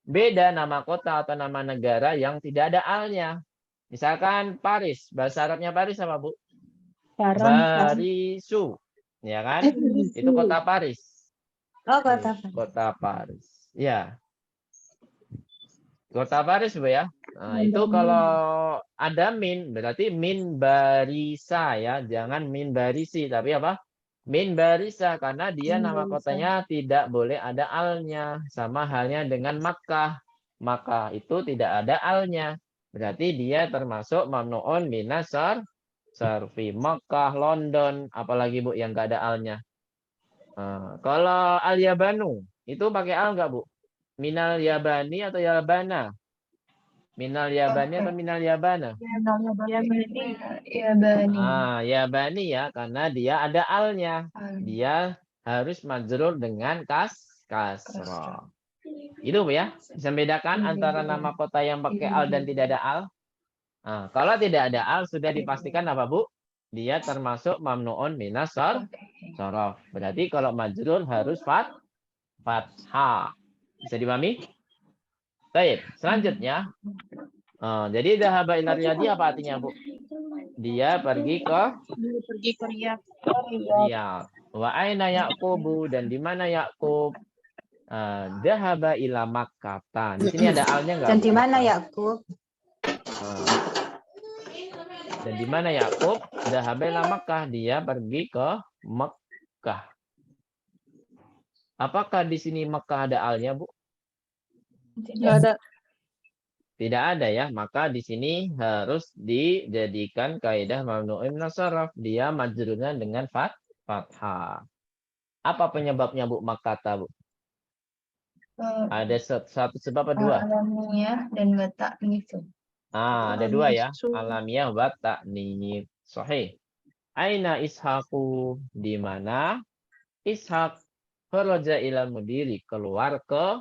A: Beda nama kota atau nama negara yang tidak ada alnya. Misalkan Paris, bahasa Arabnya Paris apa, Bu? Barisu. Ya kan? Itu kota Paris.
E: Oh, kota.
A: Kota Paris. Ya. Kota Paris, Bu ya. Nah, itu kalau ada min, berarti min barisa ya. Jangan min barisi, tapi apa? Min barisa, karena dia
E: Min
A: nama
E: barisa.
A: kotanya tidak boleh ada alnya. Sama halnya dengan Makkah. Makkah itu tidak ada alnya. Berarti dia termasuk mamnu'un minasar sarfi. Makkah, London, apalagi Bu yang nggak ada alnya. Nah, kalau al-yabanu, itu pakai al nggak Bu? Minal yabani atau yabana? Minal yabani atau minal yabana?
B: Ya bani.
A: Yabani ya, karena dia ada alnya. Dia harus majrur dengan kasroh. Itu Bu ya. Bisa bedakan antara nama kota yang pakai al dan tidak ada al. Nah, kalau tidak ada al sudah dipastikan apa Bu? Dia termasuk mamnu'un minas sorof. Berarti kalau majrur harus fathah. Bisa dipahami? Baik, selanjutnya. Jadi dhahaba ila riyadi apa artinya Bu? Dia pergi ke Riyadh. Wa aina Yaqubu, dan di mana Yaqub? Dhahaba ila Makkah. Di sini ada alnya enggak?
E: Dan di mana Yakub?
A: Dan di mana Yakub? Dhahaba ila Makkah, dia pergi ke Makkah. Apakah di sini Makkah ada alnya, Bu?
E: Tidak ada.
A: Tidak ada ya, maka di sini harus dijadikan kaidah mamnu'un minas sharaf. Dia majrurnya dengan fathah. Apa penyebabnya Bu Makkata, Bu? Ada satu sebab atau dua?
B: Alamiah dan letak gitu.
A: Ada dua ya, alamiah wa ta'nits. Sahih. Aina Ishaqu, di mana Ishaq kharaja ilal mudiri, keluar ke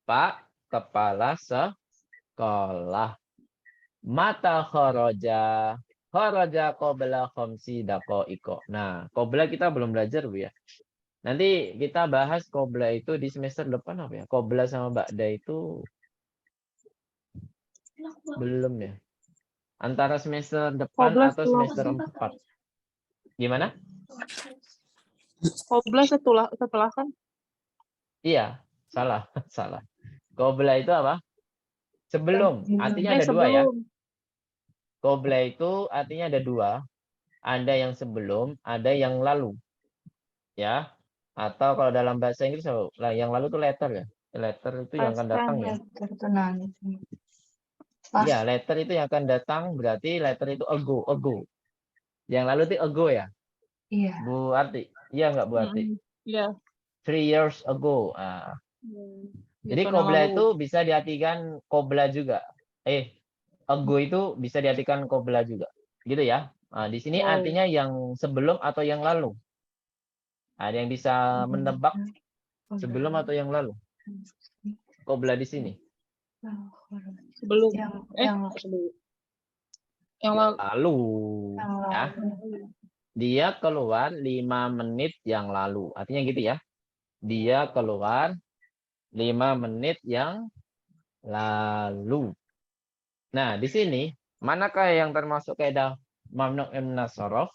A: Pak Kepala Sekolah. Mata kharaja qabla khamsi daqaiqa. Nah, qabla kita belum belajar Bu ya. Nanti kita bahas qabla itu di semester depan apa ya? Qabla sama ba'da itu belum ya. Antara semester depan atau semester 4. Gimana?
F: Qabla setelah kan?
A: Iya, salah. Qabla itu apa? Sebelum. Artinya ada dua ya. Qabla itu artinya ada dua. Ada yang sebelum, ada yang lalu. Ya. Atau kalau dalam bahasa Inggris, yang lalu itu letter ya. Letter itu yang akan datang ya. Iya, letter itu yang akan datang, berarti letter itu ago. Yang lalu itu ago ya.
B: Iya.
A: Bu Arti. Iya nggak Bu Arti?
F: Iya.
A: 3 years ago. Jadi qabla itu bisa diartikan qabla juga. Ago itu bisa diartikan qabla juga. Gitu ya. Di sini artinya yang sebelum atau yang lalu. Ada yang bisa menebak sebelum atau yang lalu? Qabla di sini.
F: Sebelum. Yang
A: lalu. Ya. Dia keluar 5 menit yang lalu. Artinya gitu ya. Dia keluar 5 menit yang lalu. Nah, di sini manakah yang termasuk kaidah mamnu' minas sharaf?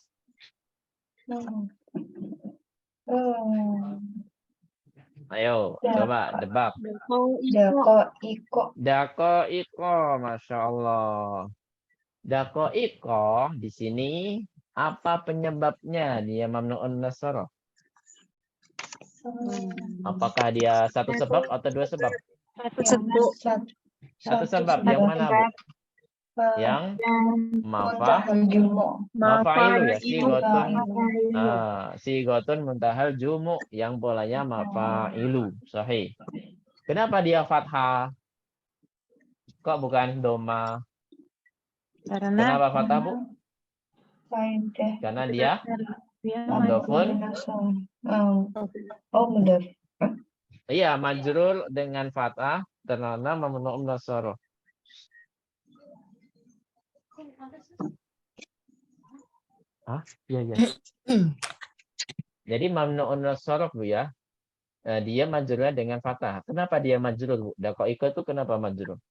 A: Ayo, coba debak. Daqaiqa, Masya Allah. Daqaiqa di sini apa penyebabnya dia mamnu'un minas sharaf? Apakah dia satu sebab atau dua sebab? Satu sebab. Yang mana, Bu? Yang mafailu ya, sigotun muntahal jumu, yang polanya mafailu. Sahih. Kenapa dia fathah? Kok bukan doma? Kenapa fathah, Bu? Karena dia mudhofun.
B: Mudhaf.
A: Iya, majrur dengan fathah karena mamnu'un minas sharaf. Iya. Jadi mamnu'un minas sharaf Bu ya. Dia majrurnya dengan fathah. Kenapa dia majrur, Bu? Daqaiqa itu kenapa majrur?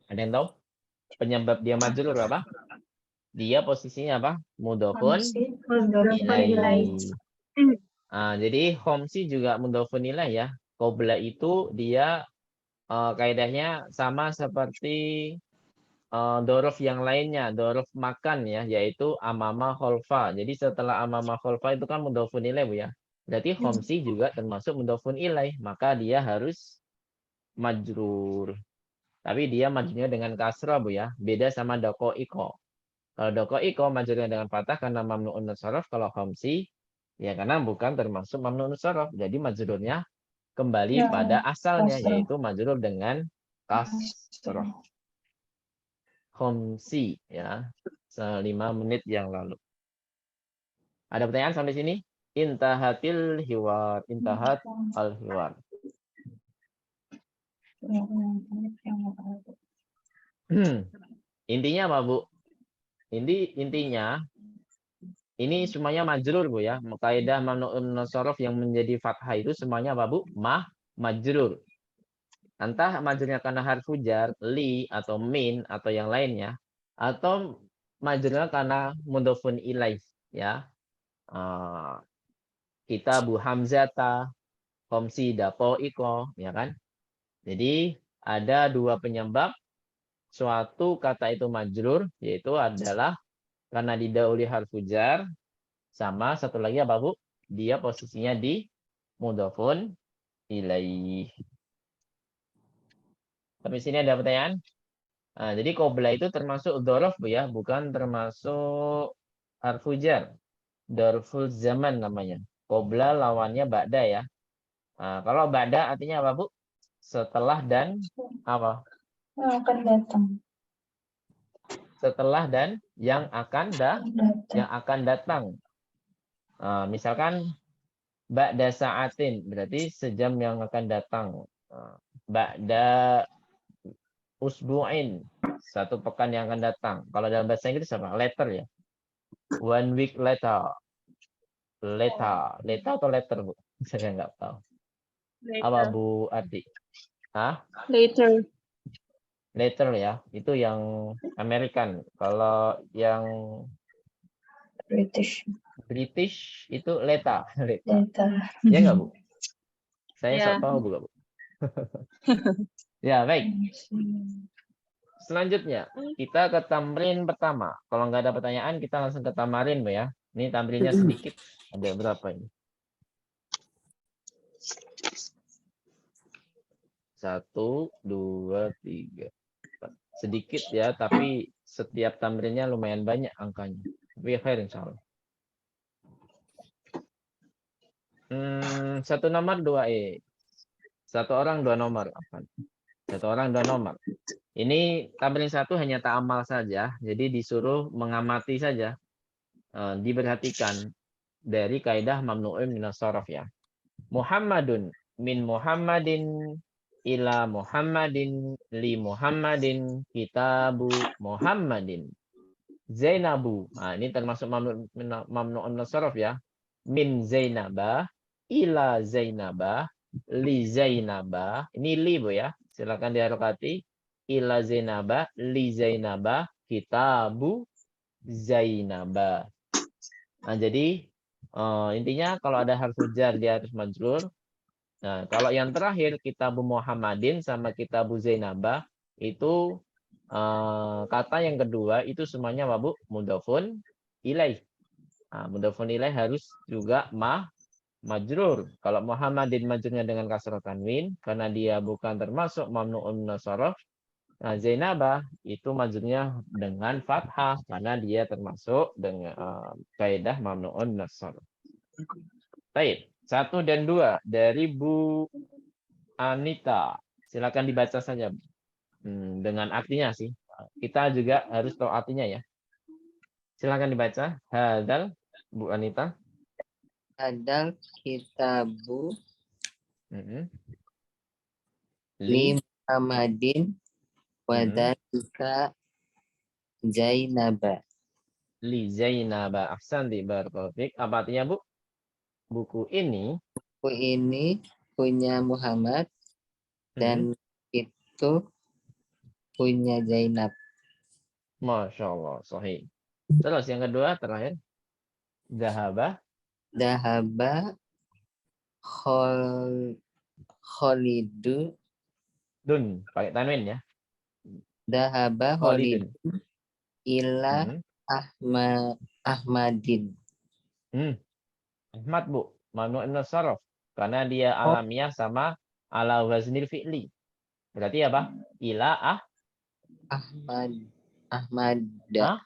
A: Ada yang tahu? penyebab dia majrur apa? Dia posisinya apa? Mudhofun
B: Mudhofun
A: ilaih. Jadi homsi juga mudhofun ilaih ya. Qobla itu dia kaidahnya sama seperti dorof yang lainnya, dorof makan ya, yaitu amama kholfa. Jadi setelah amama kholfa itu kan mudhofun ilaih Bu ya. Berarti homsi juga termasuk mudhofun ilaih, maka dia harus majrur. Tapi dia majrurnya dengan kasrah Bu ya, beda sama doko iko. Kalau doko iko majrurnya dengan fathah karena mamnu'un nusaraf. Kalau homsi ya karena bukan termasuk mamnu'un nusaraf. Jadi majrurnya kembali pada asalnya, yaitu majrur dengan kasrah. Homsi ya, 5 menit yang lalu. Ada pertanyaan sampai sini? Intahatil hiwar, intahat al hiwar. Intinya apa Bu? Intinya ini semuanya majrur Bu ya. Kaidah mamnu'un nusaraf yang menjadi fathah itu semuanya apa Bu? Majrur. Entah majrurnya karena harfu jar, li atau min atau yang lainnya, atau majrurnya karena mudhofun ilaih ya. Kitabu hamzata, homsi dapo iko, ya kan? Jadi ada 2 penyebab suatu kata itu majrur, yaitu adalah karena didahului harfu jar, sama satu lagi apa Bu? Dia posisinya di mudhofun ilaih. Sampai sini ada pertanyaan? Jadi qobla itu termasuk dzaraf Bu ya, bukan termasuk harfu jar. Dzarful zaman namanya. Qobla lawannya ba'da ya. Kalau ba'da artinya apa Bu? Setelah dan apa?
B: Akan datang.
A: Setelah dan yang akan datang. Misalkan ba'da sa'atin berarti sejam yang akan datang. Ba'da usbu'in, 1 pekan yang akan datang. Kalau dalam bahasa Inggris apa? Later ya. 1 week later. Later atau letter Bu? Saya nggak tahu. Apa
F: Later.
A: Bu Ardi?
F: Later.
A: Later ya. Itu yang American. Kalau yang British itu later. Ya nggak Bu? Saya
F: Ya.
A: sok tahu Bu, Bu. Ya baik. Selanjutnya kita ke tamrin pertama. Kalau nggak ada pertanyaan kita langsung ke tamarin Bu ya. Ini tamrinnya sedikit. Ada berapa ini? 1, 2, 3, 4. Sedikit ya, tapi setiap tamrinnya lumayan banyak angkanya. Tapi khair insyaallah. 1 nomor 2 1 orang 2 nomor. 1 orang 2 nomor. Ini tamrin 1 hanya ta'amal saja. Jadi disuruh mengamati saja. Diperhatikan dari kaidah mamnu'un minas sharaf ya. Muhammadun min Muhammadin ila Muhammadin li Muhammadin kitabu Muhammadin. Zainabu. Ini termasuk mamnu'un minas sharaf ya. Min Zainabah ila Zainabah li Zainabah. Ini li Bu ya. Silakan diharokati. Ila Zainabah li Zainabah kitabu Zainabah. Jadi intinya kalau ada harfu jar dia harus majrur. Nah, kalau yang terakhir kitabu Muhammadin sama kitabu Zainabah itu kata yang kedua itu semuanya apa Bu? Mudhofun ilaih. Mudhofun ilaih harus juga majrur. Kalau Muhammadin majrurnya dengan kasrah tanwin karena dia bukan termasuk mamnu'un minas sharaf. Nah, Zainabah itu majrurnya dengan fathah karena dia termasuk dengan kaidah mamnu'un minas sharaf. Baik, 1 dan 2 dari Bu Anita. Silakan dibaca saja dengan artinya sih. Kita juga harus tahu artinya ya. Silakan dibaca. Hadal Bu Anita.
G: Hadal kitabu
A: Li
G: Muhammadin wadhalika Zainaba.
A: Li Zainaba. Ahsanti barakallahu fiik. Apa artinya Bu? Buku ini
G: punya Muhammad dan itu punya Zainab.
A: Masya Allah, sahih. Terus yang kedua terakhir. Dahaba.
G: Dahaba Kholidu.
A: Dun. Pakai tanwin ya.
G: Dahaba
A: Khalidun.
G: Kholidu ila Ahmadin.
A: Ahmad, Bu. Mamnu' min sarf. Karena dia alamiah sama ala waznil fi'li. Berarti apa? Ila
G: Ahmada.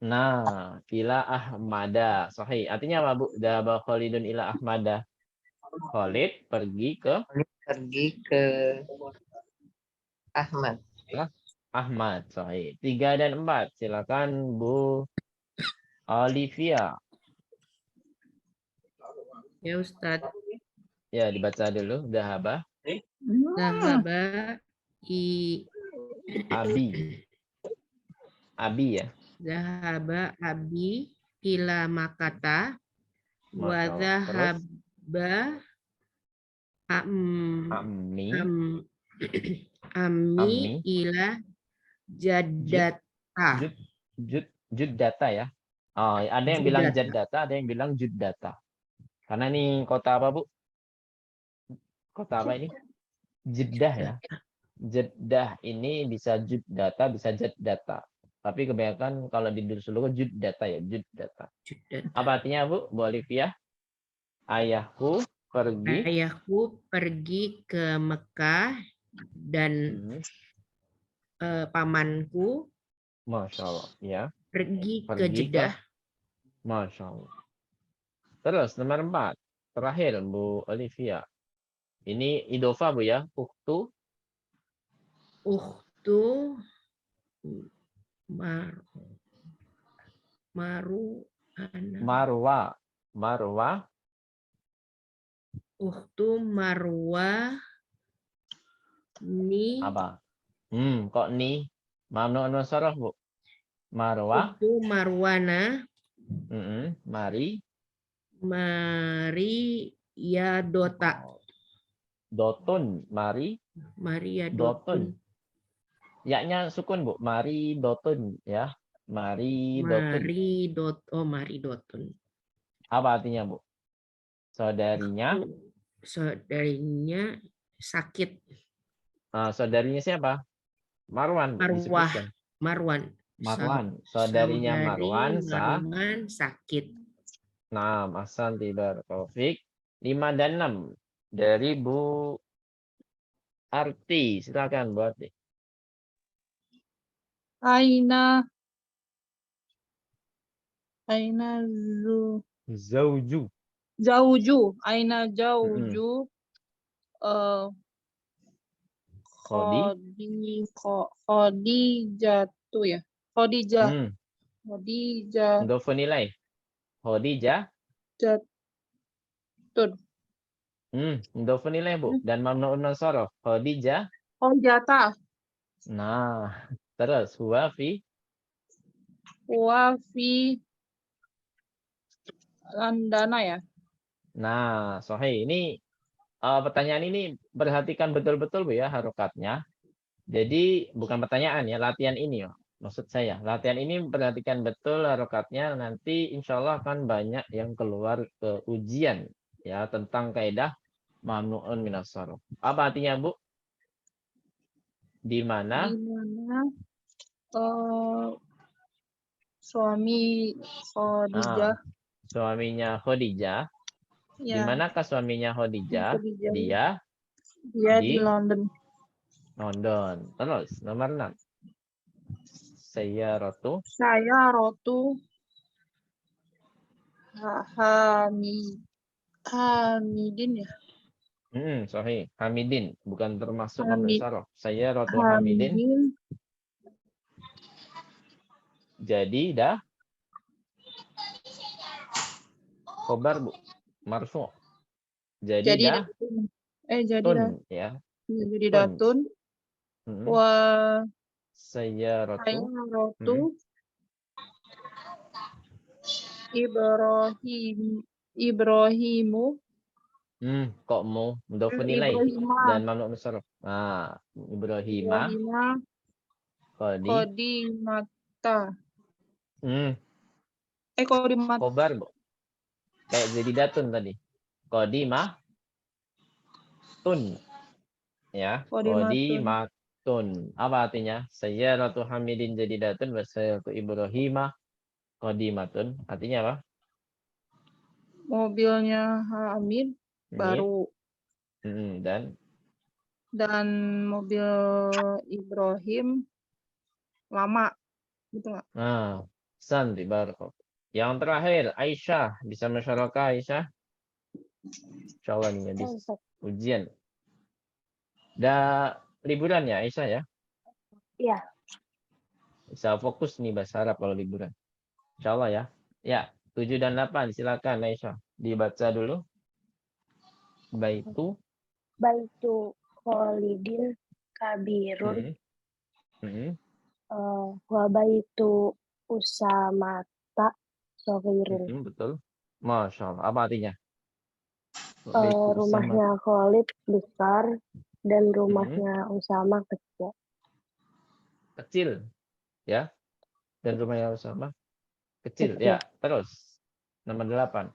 A: Nah, ila Ahmada. Sahih. Artinya apa, Bu? Dahaba Khalidun ila Ahmada. Khalid pergi ke
G: Ahmad.
A: Ahmad. Sahih. 3 dan 4. Silakan Bu Olivia.
C: Ya Ustadz.
A: Ya, dibaca dulu. Dahaba.
C: Dahaba
A: Abi ya.
C: Dahaba abi ila Makata wa
A: Masya Allah. Terus
C: dahaba Ammi ila Jaddata.
A: Juddata ya. Oh, ada yang bilang Jaddata, ada yang bilang Juddata. Karena ini kota apa, Bu? Kota apa ini? Jeddah ya. Jeddah ini bisa Juddata, bisa Jaddata. Tapi kebanyakan kalau di Darussulogo Juddata ya, Juddata. Apa artinya, Bu? Bu Olivia? Ayahku pergi
C: ke Mekah dan pamanku
A: Masya Allah ya.
C: Pergi ke Jeddah.
A: Masya Allah. Terus nomor 4. Terakhir Bu Olivia. Ini idofa, Bu ya. Ukhtu Marwa.
C: Ukhtu Marwa ni.
A: Apa? Kok ni? Mamnu' min sarf, Bu. Marwa.
C: Ukhtu Marwana.
A: Mari
C: ya Dota.
A: Dotun. Mari
C: ya
A: Dotun. Ya-nya sukun, Bu. Mari Dotun ya. Mari Dotun. Apa artinya, Bu? Saudarinya
C: sakit.
A: Saudarinya siapa? Marwan.
C: Marwan.
A: Saudarinya Marwan
C: sakit.
A: Nah, Hasan Tibar Taufik. 5 dan 6 dari Bu Arti. Silakan Bu Arti.
F: Aina Zauju. Aina Zauju. Khadijatu ya. Khadijah.
A: Mudhofun ilaih. Khadijah.
F: Jatun.
A: Mudhofun ilaih, Bu. Dan mamnu'un min sarf. Khadijah.
F: Khadijata.
A: Nah, terus huwa fi
F: Landana ya.
A: Nah, sahih. Ini pertanyaan ini perhatikan betul-betul, Bu ya, harokatnya. Jadi bukan pertanyaan ya, latihan ini ya. Maksud saya, latihan ini perhatikan betul harokatnya. Nanti insya Allah akan banyak yang keluar ke ujian ya tentang kaidah mamnu'un minas sarf. Apa artinya, Bu? Di mana
F: suami Khadijah.
A: Suaminya Khadijah.
F: Ya.
A: Di manakah suaminya Khadijah? Dia
F: di London.
A: Terus nomor 6. Saya rotu
F: Hamidin ya.
A: Sahih. Hamidin bukan termasuk mamnu' sarf. Saya rotu Hamidin. Jadi dah khobar, Bu. Marfu. Jadi dah tun ya.
F: Jadi datun.
A: Saya rotu
F: Ibrahimu.
A: Kok mu mudhofun ilaih dan mamnu' min sarf. Ibrahima. Khadimata.
F: Kodimata. Kodimata.
A: Kobar, Bu. Kayak jadidatun tadi. Kodimah tun. Ya,
F: Kodimatun.
A: kodimatun. Apa artinya? Sayyaratu Hamidin jadidatun wa sayyaratu Ibrahimah kodimatun. Artinya apa?
F: Mobilnya Hamid baru.
A: Dan
F: Dan mobil Ibrahim lama. Gitu nggak?
A: nah, Santi Barakallah. Yang terakhir, Aisyah. Bisa musyarakah Aisyah? Insyaallah ini di ujian. Udah liburan ya Aisyah ya?
E: Iya.
A: Bisa fokus nih bahasa Arab kalau liburan. Insyaallah ya. Ya, 7 dan 8 silakan Aisyah. Dibaca dulu. Baitu.
E: Baitu Khalidin kabirun. Wa baitu Usamata soghirun.
A: Betul. Masya Allah. Apa artinya? Baitu Usama.
E: Rumahnya Khalid besar dan rumahnya Usama kecil.
A: Kecil. Ya. Dan rumahnya Usama kecil. Ya, terus. Nomor 8.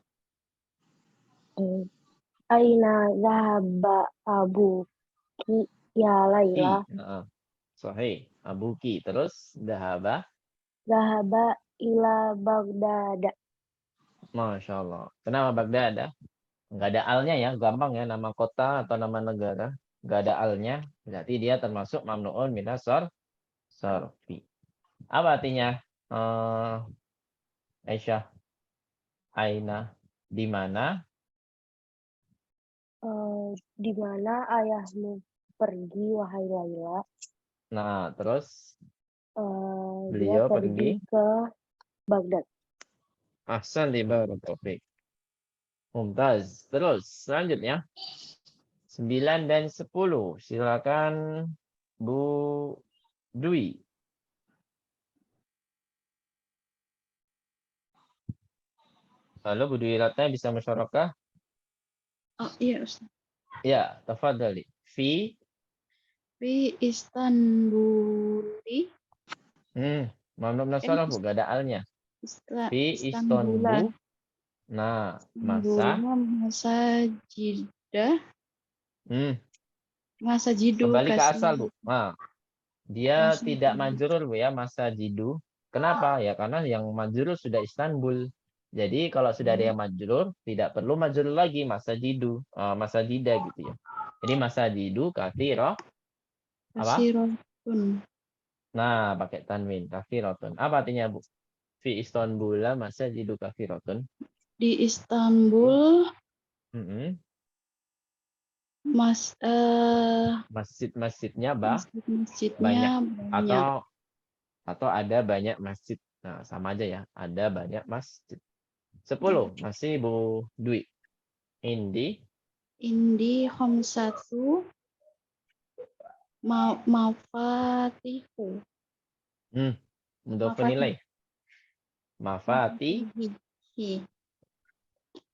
E: Aina zahaba abuki ya Laila.
A: Sahih. Abuki. Terus dahaba.
E: Zahaba ila Baghdad.
A: Masya Allah. Kenapa Baghdad? Nggak ada alnya ya. Gampang ya. Nama kota atau nama negara. Nggak ada alnya. Berarti dia termasuk mamnu'un minas sarfi. Apa artinya? Aisyah. Aina. Di mana?
E: Di mana ayahmu pergi wahai Laila?
A: Nah, terus
E: Dia
A: beliau
E: pergi ke Baghdad.
A: Ahsan di Barakallahu. Mumtaz. Terus selanjutnya 9 dan 10. Silakan Bu Dwi. Halo Bu Dwi Ratna bisa musyarakah?
F: Oh iya Ustaz.
A: Ya, tafadhali. Fi
F: Istanbuli.
A: mamnu nasarah Bu, gak ada alnya. Fi
F: Istanbul.
A: Istanbul. Nah, masa
F: jidah. Masa jidu.
A: kembali ke asal Bu. Nah, dia
F: Masa
A: tidak
F: jidu.
A: majrur Bu ya, masa jidu. Kenapa? Ya karena yang majrur sudah Istanbul. Jadi kalau sudah ada yang majrur, tidak perlu majrur lagi masa jidu, masa jida gitu ya. Jadi masa jidu kathiro apa?
F: Kasiratun.
A: Nah, pakai tanwin kathirotun. Apa artinya Bu? Fi Istanbul masa jidu kathirotun.
F: Di Istanbul
A: masjid-masjidnya
F: masjidnya banyak.
A: Atau ada banyak masjid. Nah, sama aja ya. Ada banyak masjid. 10 masih Bu Dwi. Indi
F: Khamsatu mafatihu.
A: Untuk penilai. Mafati.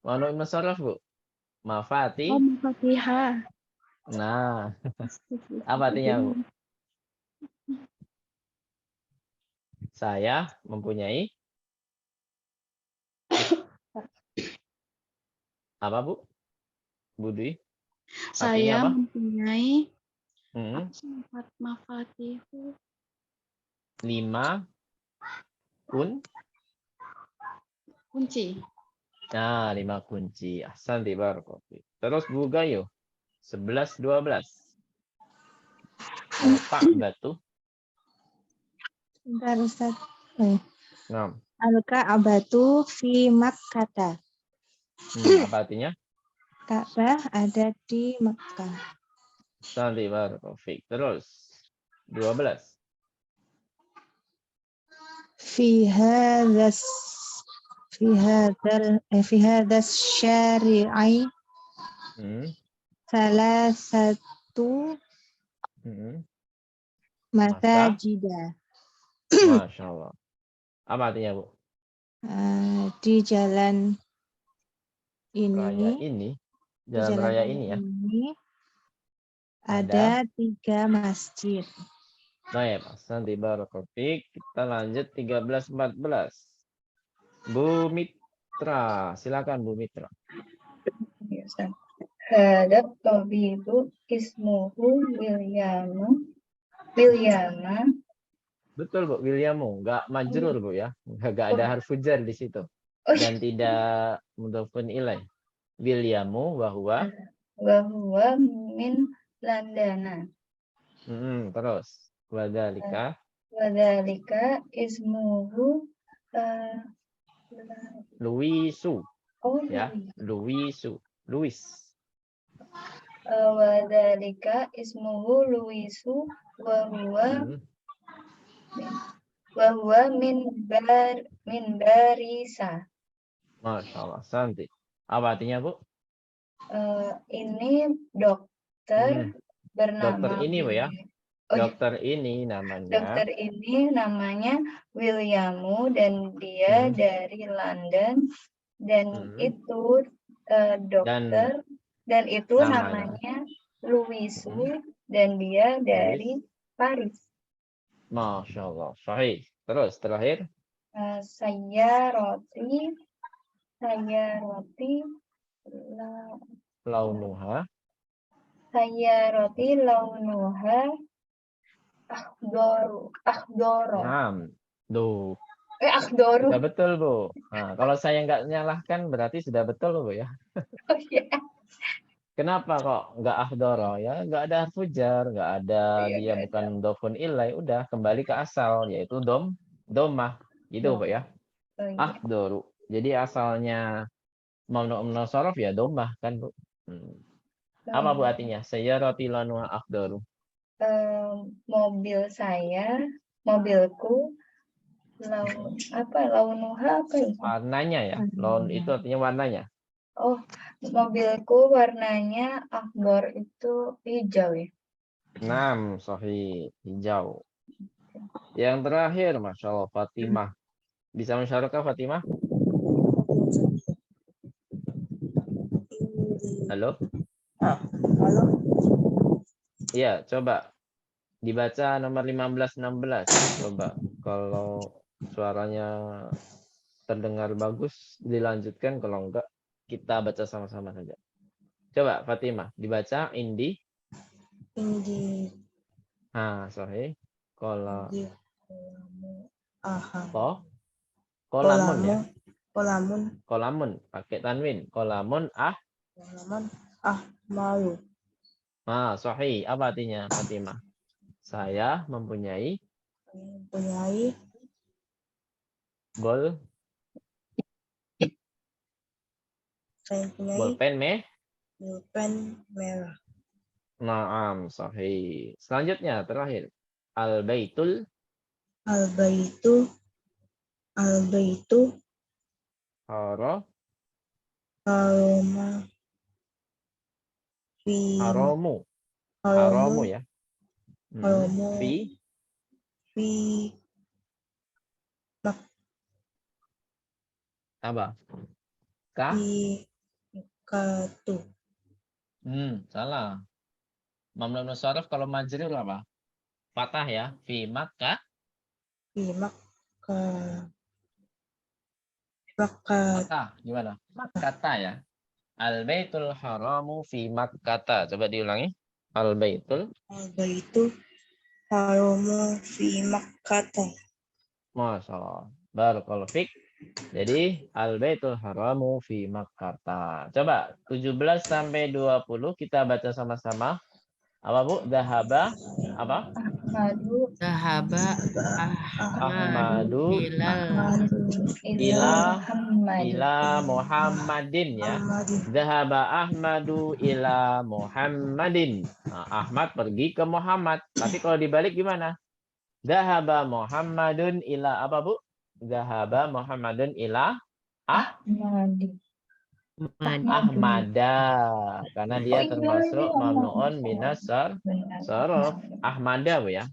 A: Mana Ibn Saraf Bu? Mafati.
F: Mafatihah.
A: Nah, apa artinya Bu? Saya mempunyai apa Bu? Bu Dwi?
F: Saya
A: apa?
F: mempunyai mafatihu.
A: 5
F: kunci.
A: Nah, 5 kunci. Ahsan di Barakallahu. Terus Bu Gayo. 11 12. Al-Ka'batu.
E: Bentar Ustaz.
A: Nah.
E: Al-Ka'batu fi Makkah.
A: Apa artinya?
E: Ka'bah ada di Makkah.
A: Ahsan di Barakallahu. Terus 12.
E: Fi hadzal syari'i salasatu masajida.
A: Masya Allah. Apa artinya Bu?
E: Di jalan
A: Raya
E: ini.
A: ini. Jalan raya ini ya.
E: Ada 3 masjid.
A: Baik, ahsanti barakallahu fiik. Kita lanjut 13-14. Bu Mitra, silakan Bu Mitra.
B: Ya, Ustaz. Hadap tabibu ismuhu Wilyama.
A: Betul Bu, Williamu, nggak majrur Bu ya, nggak ada harfu jar di situ
B: Oh, iya.
A: dan tidak mudhofun ilaih. Williamu bahwa
B: Wahuwa min Landana.
A: terus wadalika
B: Wadhalika ismuhu
A: Luisu
B: oh
A: ya, Luisu, Luis.
B: Wadhalika ismuhu Luisu wahuwa min Barisa.
A: Masya Allah, santi. Apa artinya Bu?
B: Ini dokter bernama
A: Dokter ini Bu ya,
B: Oh, iya.
A: dokter ini namanya.
B: Dokter ini namanya Williamu dan dia dari London dan itu dokter dan itu namanya Luisu dan dia dari Paris.
A: Masya Allah, sahih. Terus terakhir
B: Saya roti
A: launuha
B: launuha akhdoro.
A: Duh,
B: Akhdoro.
A: sudah betul Bu. Nah, kalau saya nggak nyalahkan berarti sudah betul Bu ya.
B: Oh, iya.
A: Kenapa kok nggak ahdoro ya? Nggak ada harfu jar, nggak ada
B: Iya,
A: dia
B: nggak
A: bukan mudhofun ilai, udah kembali ke asal yaitu domah gitu Bu ya.
B: Oh, iya.
A: Ahdoru. Jadi asalnya mamnu min as-sarf ya domah kan Bu. Apa Bu artinya? Sayyarati lanuha ahdoru.
B: Mobilku launuha apa ya?
A: Warnanya ya. Laun itu artinya warnanya.
B: Oh, mobilku warnanya akhdor itu hijau ya.
A: 6, sahih, hijau. Yang terakhir, Masya Allah, Fatimah. Bisa musyarakah Fatimah? Halo?
E: Halo.
A: Iya, coba. Dibaca nomor 15-16. Coba. Kalau suaranya terdengar bagus, dilanjutkan. Kalau enggak, kita baca sama-sama saja. Coba, Fatimah. Dibaca, Indi. Sahih. Kolamun ya. Kolamun pakai tanwin. Kolamun
E: Malu.
A: sahih. Apa artinya Fatimah? Saya mempunyai bolpen
E: merah.
A: Naam, sahih. Selanjutnya terakhir. Al-baitul
E: Al-baitu
A: haramu ya. Fi apa? Salah. Mamnu min as-sarf kalau majrur apa? Fathah ya. Fi Makkah. Makkah gimana? Makkata ya. Al-baitul haramu fi Makkata. Coba diulangi. Al-baitul
E: haramu fi Makkata.
A: Masya Allah. Barakallahu fiik. Jadi al-baitul haramu fi Makkata. Coba 17 sampai 20 kita baca sama-sama. Apa Bu? Dahaba apa? Ahmadu ila Muhammadin ya. Dahaba Ahmadu ila Muhammadin. Ahmad pergi ke Muhammad. Tapi kalau dibalik gimana? Dahaba Muhammadun ila apa Bu? Dahaba Muhammadun ila Ahmada, karena dia termasuk mamnuun minas sarf. Ahmada Bu ya.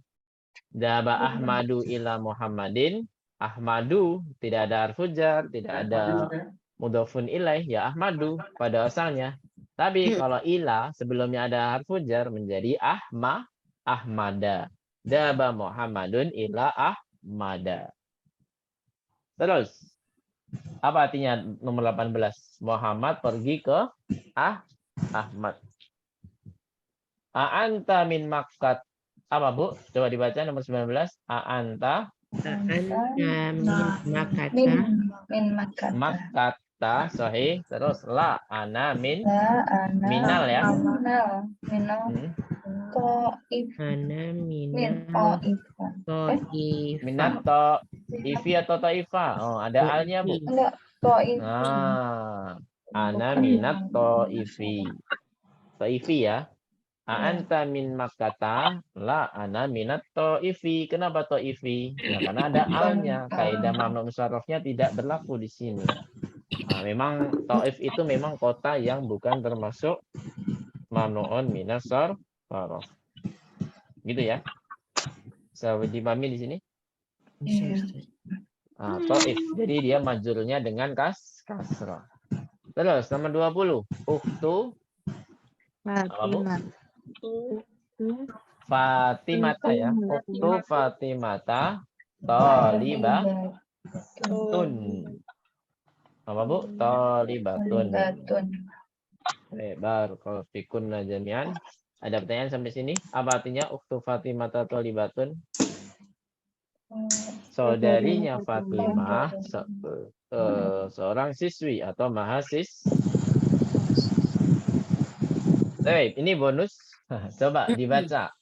A: Dahaba Ahmadu ila Muhammadin. Ahmadu tidak ada harfu jar, tidak ada mudhofun ilaih ya Ahmadu pada asalnya. Tapi kalau ila sebelumnya ada harfu jar menjadi Ahmada. Dhaba Muhammadun ila Ahmada. Terus, apa artinya nomor 18? Muhammad pergi ke Ahmad. A'anta min Makkah. Apa, Bu? Coba dibaca nomor 19. A'anta
C: Anta min makata.
B: min makata.
A: Makkata. Sahih. Terus, la ana min.
B: La ana
A: Minal ya.
B: minal
A: Hmm.
B: Taif
C: Ana
B: min
C: minal
B: Taifah.
C: Taifah.
A: Minat Ifi atau Taifah. Oh, ada alnya, Bu.
B: Enggak, Taif.
A: Nah, ana
B: Bukan
A: minat
B: min.
A: Taifi. Taifi ya. A'anta min Makkata, la ana minat Taifi. Kenapa Taifi? Ya karena ada alnya. Kaidah mamnu musarrafnya tidak berlaku di sini. Nah, memang Taif itu memang kota yang bukan termasuk mamnuun minas sarf. Gitu ya. Bisa dipahami di sini?
C: Bisa,
B: Iya.
C: Ustaz.
A: Taif. Jadi dia majrurnya dengan kasrah. Terus nomor 20. Uktu apa, Bu? Fatimata ya. Uktu Fatimata Talibatun. Apa, Bu? Talibatun.
B: Batun.
A: Lebar kalau fikun jami'an. Ada pertanyaan sampai sini? Apa artinya uktu Fatimata Talibatun? Saudarinya Fatimah seorang siswi atau ini bonus. Coba dibaca.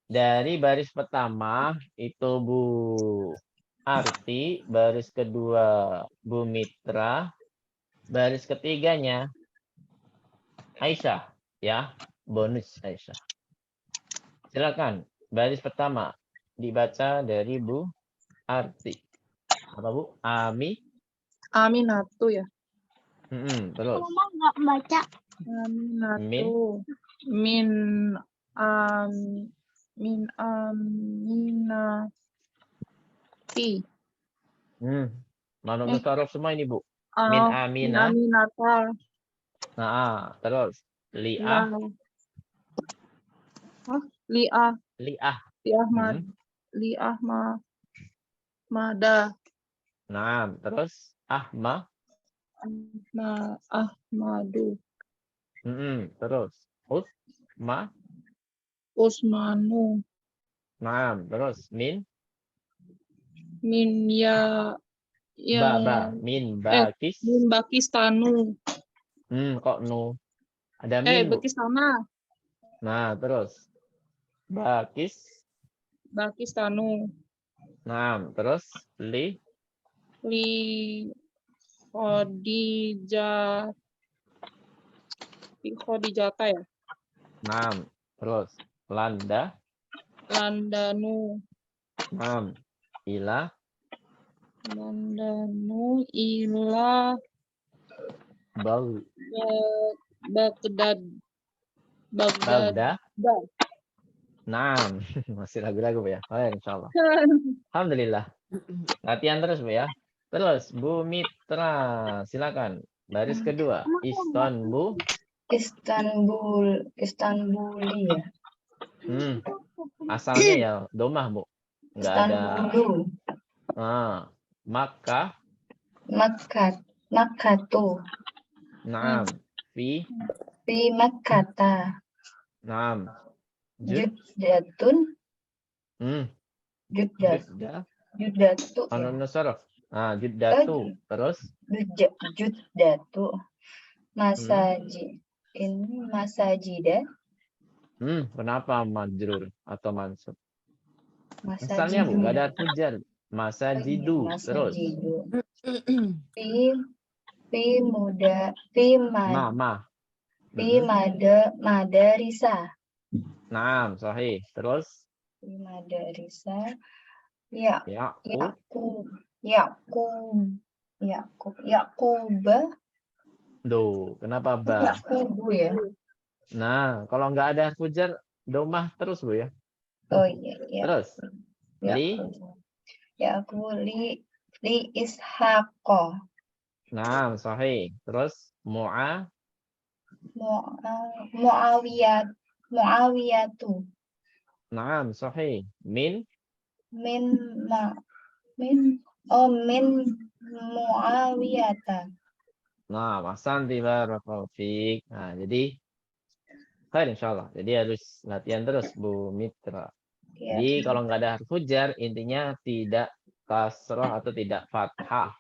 A: Dari baris pertama itu Bu Arti, baris kedua Bu Mitra, baris ketiganya Aisyah ya, bonus Aisyah. Silakan. Baris pertama dibaca dari Bu Arti. Apa, Bu?
D: Aminatu ya.
A: Terus.
E: nggak baca.
D: Aminatu. Min aminati.
A: Manuk mustaraf semua ini, Bu. Min
D: Min
A: Amina.
D: aminata.
A: Nah, terus Li'ah.
D: Li'ah.
A: Li'ah.
D: Li'ah Mada.
A: Nah, terus
D: Ahmadu.
A: Terus
D: Usmanu.
A: Nah, terus Min Bakis.
D: Min Bakistanu.
A: Kok Nu? Ada Min, Bu.
D: Bakistana.
A: Nah, terus
D: Bakistanu.
A: Nah, terus Li
D: Khadijata ya.
A: Nah, terus
D: Landanu.
A: Nah,
D: Landanu ila Baghdad.
A: Nah, masih ragu-ragu, Bu ya. Oh, ya, insyaallah. Alhamdulillah. Latihan terus, Bu ya. Terus Bu Mitra, silakan. Baris kedua,
B: Istanbuli ya.
A: Asalnya ya domah, Bu. Enggak ada.
B: Istanbulu. Makkatu.
A: Naam.
B: Fi Makkata.
A: Naam.
B: Juddatun. Juddatu.
A: An-Nasaraf. Juddatu. Terus
B: Juddatu. Ini masajidah.
A: Kenapa majrur atau mansub? Asalnya, Bu, enggak ada hujar. Masajidu. Terus
B: madarisa.
A: Naam, sahih. Terus
B: Madarisa. Yaquba.
A: Kenapa ba?
B: Yaqubu ya.
A: Nah, kalau nggak ada hujar, domah terus, Bu ya.
B: Oh iya.
A: Terus
B: Li Ishaqo.
A: Nah, sahih. Terus
B: Muawiyatu.
A: Naam, sahih. Min
B: min ma min min Muawiyata.
A: Nah, ahsanti barakallahu fiik. Nah, jadi khair insyaallah. Jadi harus latihan terus Bu Mitra.
B: Ya.
A: Jadi kalau nggak ada harfu jar, intinya tidak kasroh atau tidak fathah.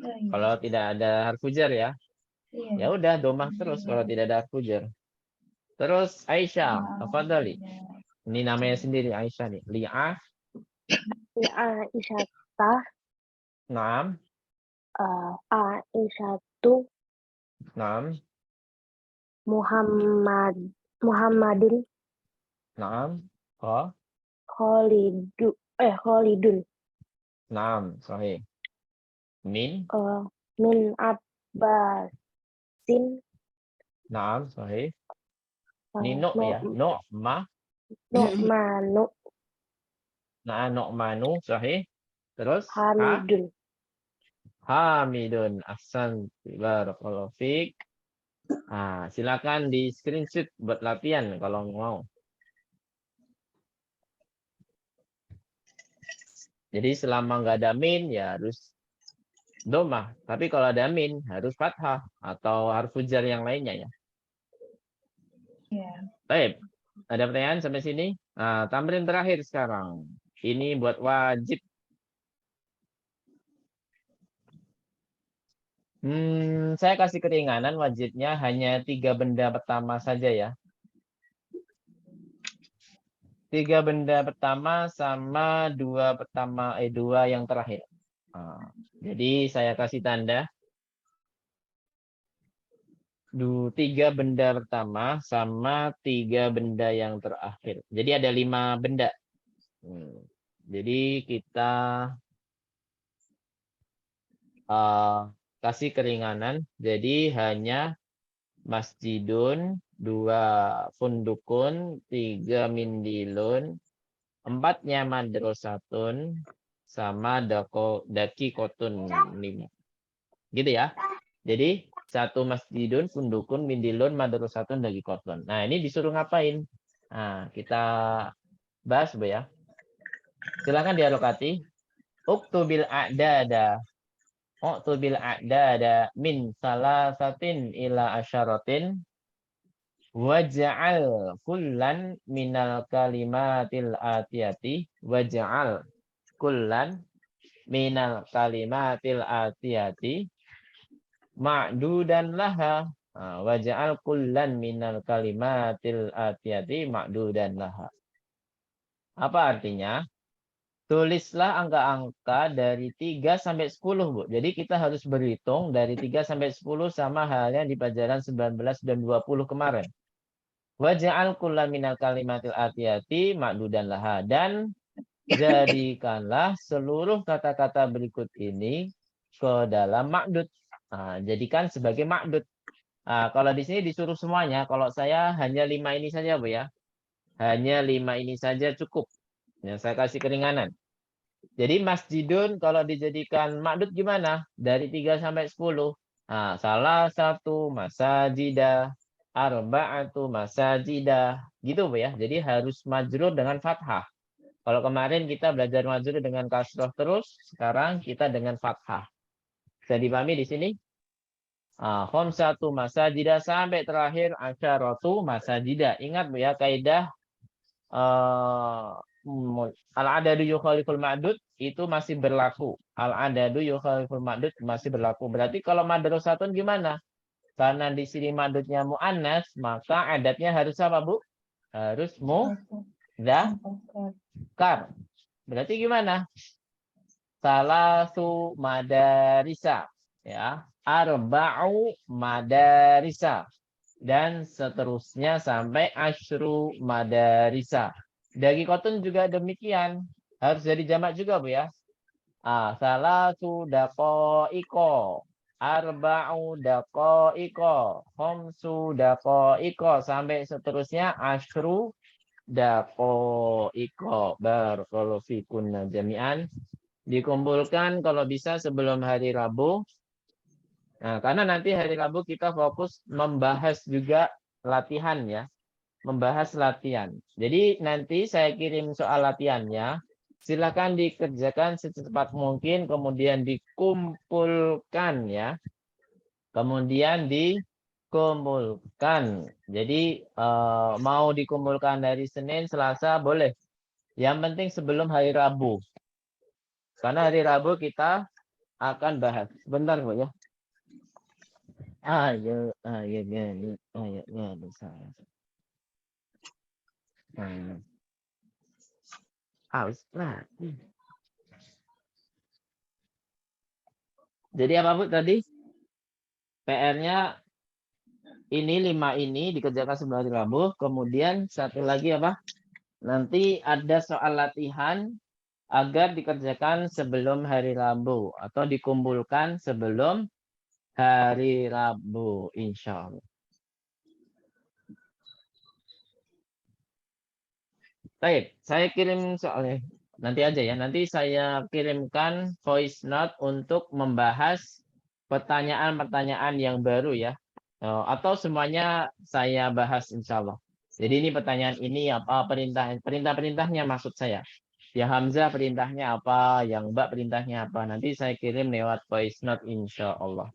B: Oh, iya.
A: Kalau tidak ada harfu jar ya,
B: Iya.
A: ya udah domah terus kalau tidak ada harfu jar. Terus Aisyah, tafadhali. Ini namanya sendiri Aisyah nih. Li'ah,
E: Aisyata,
A: naam,
E: Aisyatu,
A: naam,
E: Muhammadin,
A: naam,
E: Khalidun,
A: naam, sahih. Min,
E: min Abbasin,
A: naam, sahih. Ini
E: no,
A: ya,
E: Nu'manu,
A: Nu'manu, sahih. Terus
E: Hamidun.
A: Hamidun, ahsan, barakallahu fiik. Nah, silakan di screenshot buat latihan kalau mau. Jadi selama nggak ada min ya harus domah. Tapi kalau ada min harus fathah atau harfu jar yang lainnya ya.
B: Ya.
A: Baik, ada pertanyaan sampai sini? Nah, tamrin terakhir sekarang. Ini buat wajib. Saya kasih keringanan wajibnya hanya 3 benda pertama saja ya. 3 benda pertama sama 2 yang terakhir. Nah, jadi saya kasih tanda. 3 benda pertama sama 3 benda yang terakhir. Jadi ada 5 benda. Jadi kita kasih keringanan. Jadi hanya masjidun, 2 fundukun, 3 mindilun, 4-nya madrasatun, sama daki kotun 5. Gitu ya. Jadi 1 masjidun, fundukun, mindilun, madrasatun, daki kotun. Nah, ini disuruh ngapain? Nah, kita bahas Bu ya. Silakan dialokasi. Uktubil a'dada. Uktubil a'dada min salasatin ila asyaratin. Waj'al kullan minal kalimatil atiyati. Waj'al kullan minal kalimatil atiyati. Ma'dudan laha. Waj'al kullan minal kalimatil atiyati ma'dudan laha. Apa artinya? Tulislah angka-angka dari 3 sampai 10, Bu. Jadi kita harus berhitung dari 3 sampai 10 sama halnya di pelajaran 19 dan 20 kemarin. Waj'al kulla minal kalimatil atiyati ma'dudan laha. Dan jadikanlah seluruh kata-kata berikut ini ke dalam ma'dud. Nah, jadikan sebagai ma'dud. Nah, kalau di sini disuruh semuanya, kalau saya hanya 5 ini saja, Bu ya. Hanya 5 ini saja cukup. Ya, saya kasih keringanan. Jadi masjidun kalau dijadikan ma'dud gimana? Dari 3 sampai 10. Nah, salah satu masajidah, arba'atu masajidah. Gitu Bu ya. Jadi harus majrur dengan fathah. Kalau kemarin kita belajar majrur dengan kasroh terus, sekarang kita dengan fathah. Bisa dipahami di sini? Khamsatu masajidah sampai terakhir asyaratu masajidah. Ingat Bu ya, kaidah al-adadu yukhaliful ma'dud itu masih berlaku. Al-adadu yukhaliful ma'dud masih berlaku. Berarti kalau madrasatun gimana? Karena di sini ma'dudnya mu'annas, maka adatnya harus apa, Bu? Harus mudzakkar. Berarti gimana? Salasu madarisa, ya. Arba'u madarisa. Dan seterusnya sampai asyru madarisa. Dagi kotun juga demikian. Harus jadi jamak juga Bu ya. Salasu daqa'iqa. Arba'u daqa'iqa. Khamsu daqa'iqa. Sampai seterusnya asyru daqa'iqa. Barakallahu fikunna jami'an. Dikumpulkan kalau bisa sebelum hari Rabu. Nah, karena nanti hari Rabu kita fokus membahas juga latihan ya. membahas latihan. Jadi nanti saya kirim soal latihannya. Silakan dikerjakan secepat mungkin, kemudian dikumpulkan ya. Kemudian dikumpulkan. Jadi mau dikumpulkan dari Senin, Selasa boleh. Yang penting sebelum hari Rabu. Karena hari Rabu kita akan bahas. Sebentar Bu ya. Ayatnya besar. Ustaz. Jadi apa Bu tadi? PR-nya ini 5 ini dikerjakan sebelum hari Rabu. Kemudian satu lagi apa? Nanti ada soal latihan agar dikerjakan sebelum hari Rabu atau dikumpulkan sebelum hari Rabu, insya Allah. Baik, saya kirim soalnya nanti aja ya. Nanti saya kirimkan voice note untuk membahas pertanyaan-pertanyaan yang baru ya. Atau semuanya saya bahas insya Allah. Jadi ini pertanyaan ini apa perintahnya maksud saya. Ya Hamzah perintahnya apa, yang Mbak perintahnya apa. Nanti saya kirim lewat voice note insya Allah.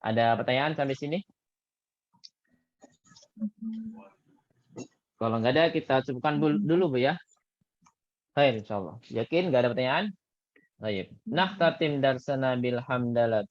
A: Ada pertanyaan sampai sini? Kalau nggak ada kita cukupkan dulu Bu ya. Baik insya Allah. Yakin nggak ada pertanyaan? Baik. Nah tatim darsana bil hamdalah.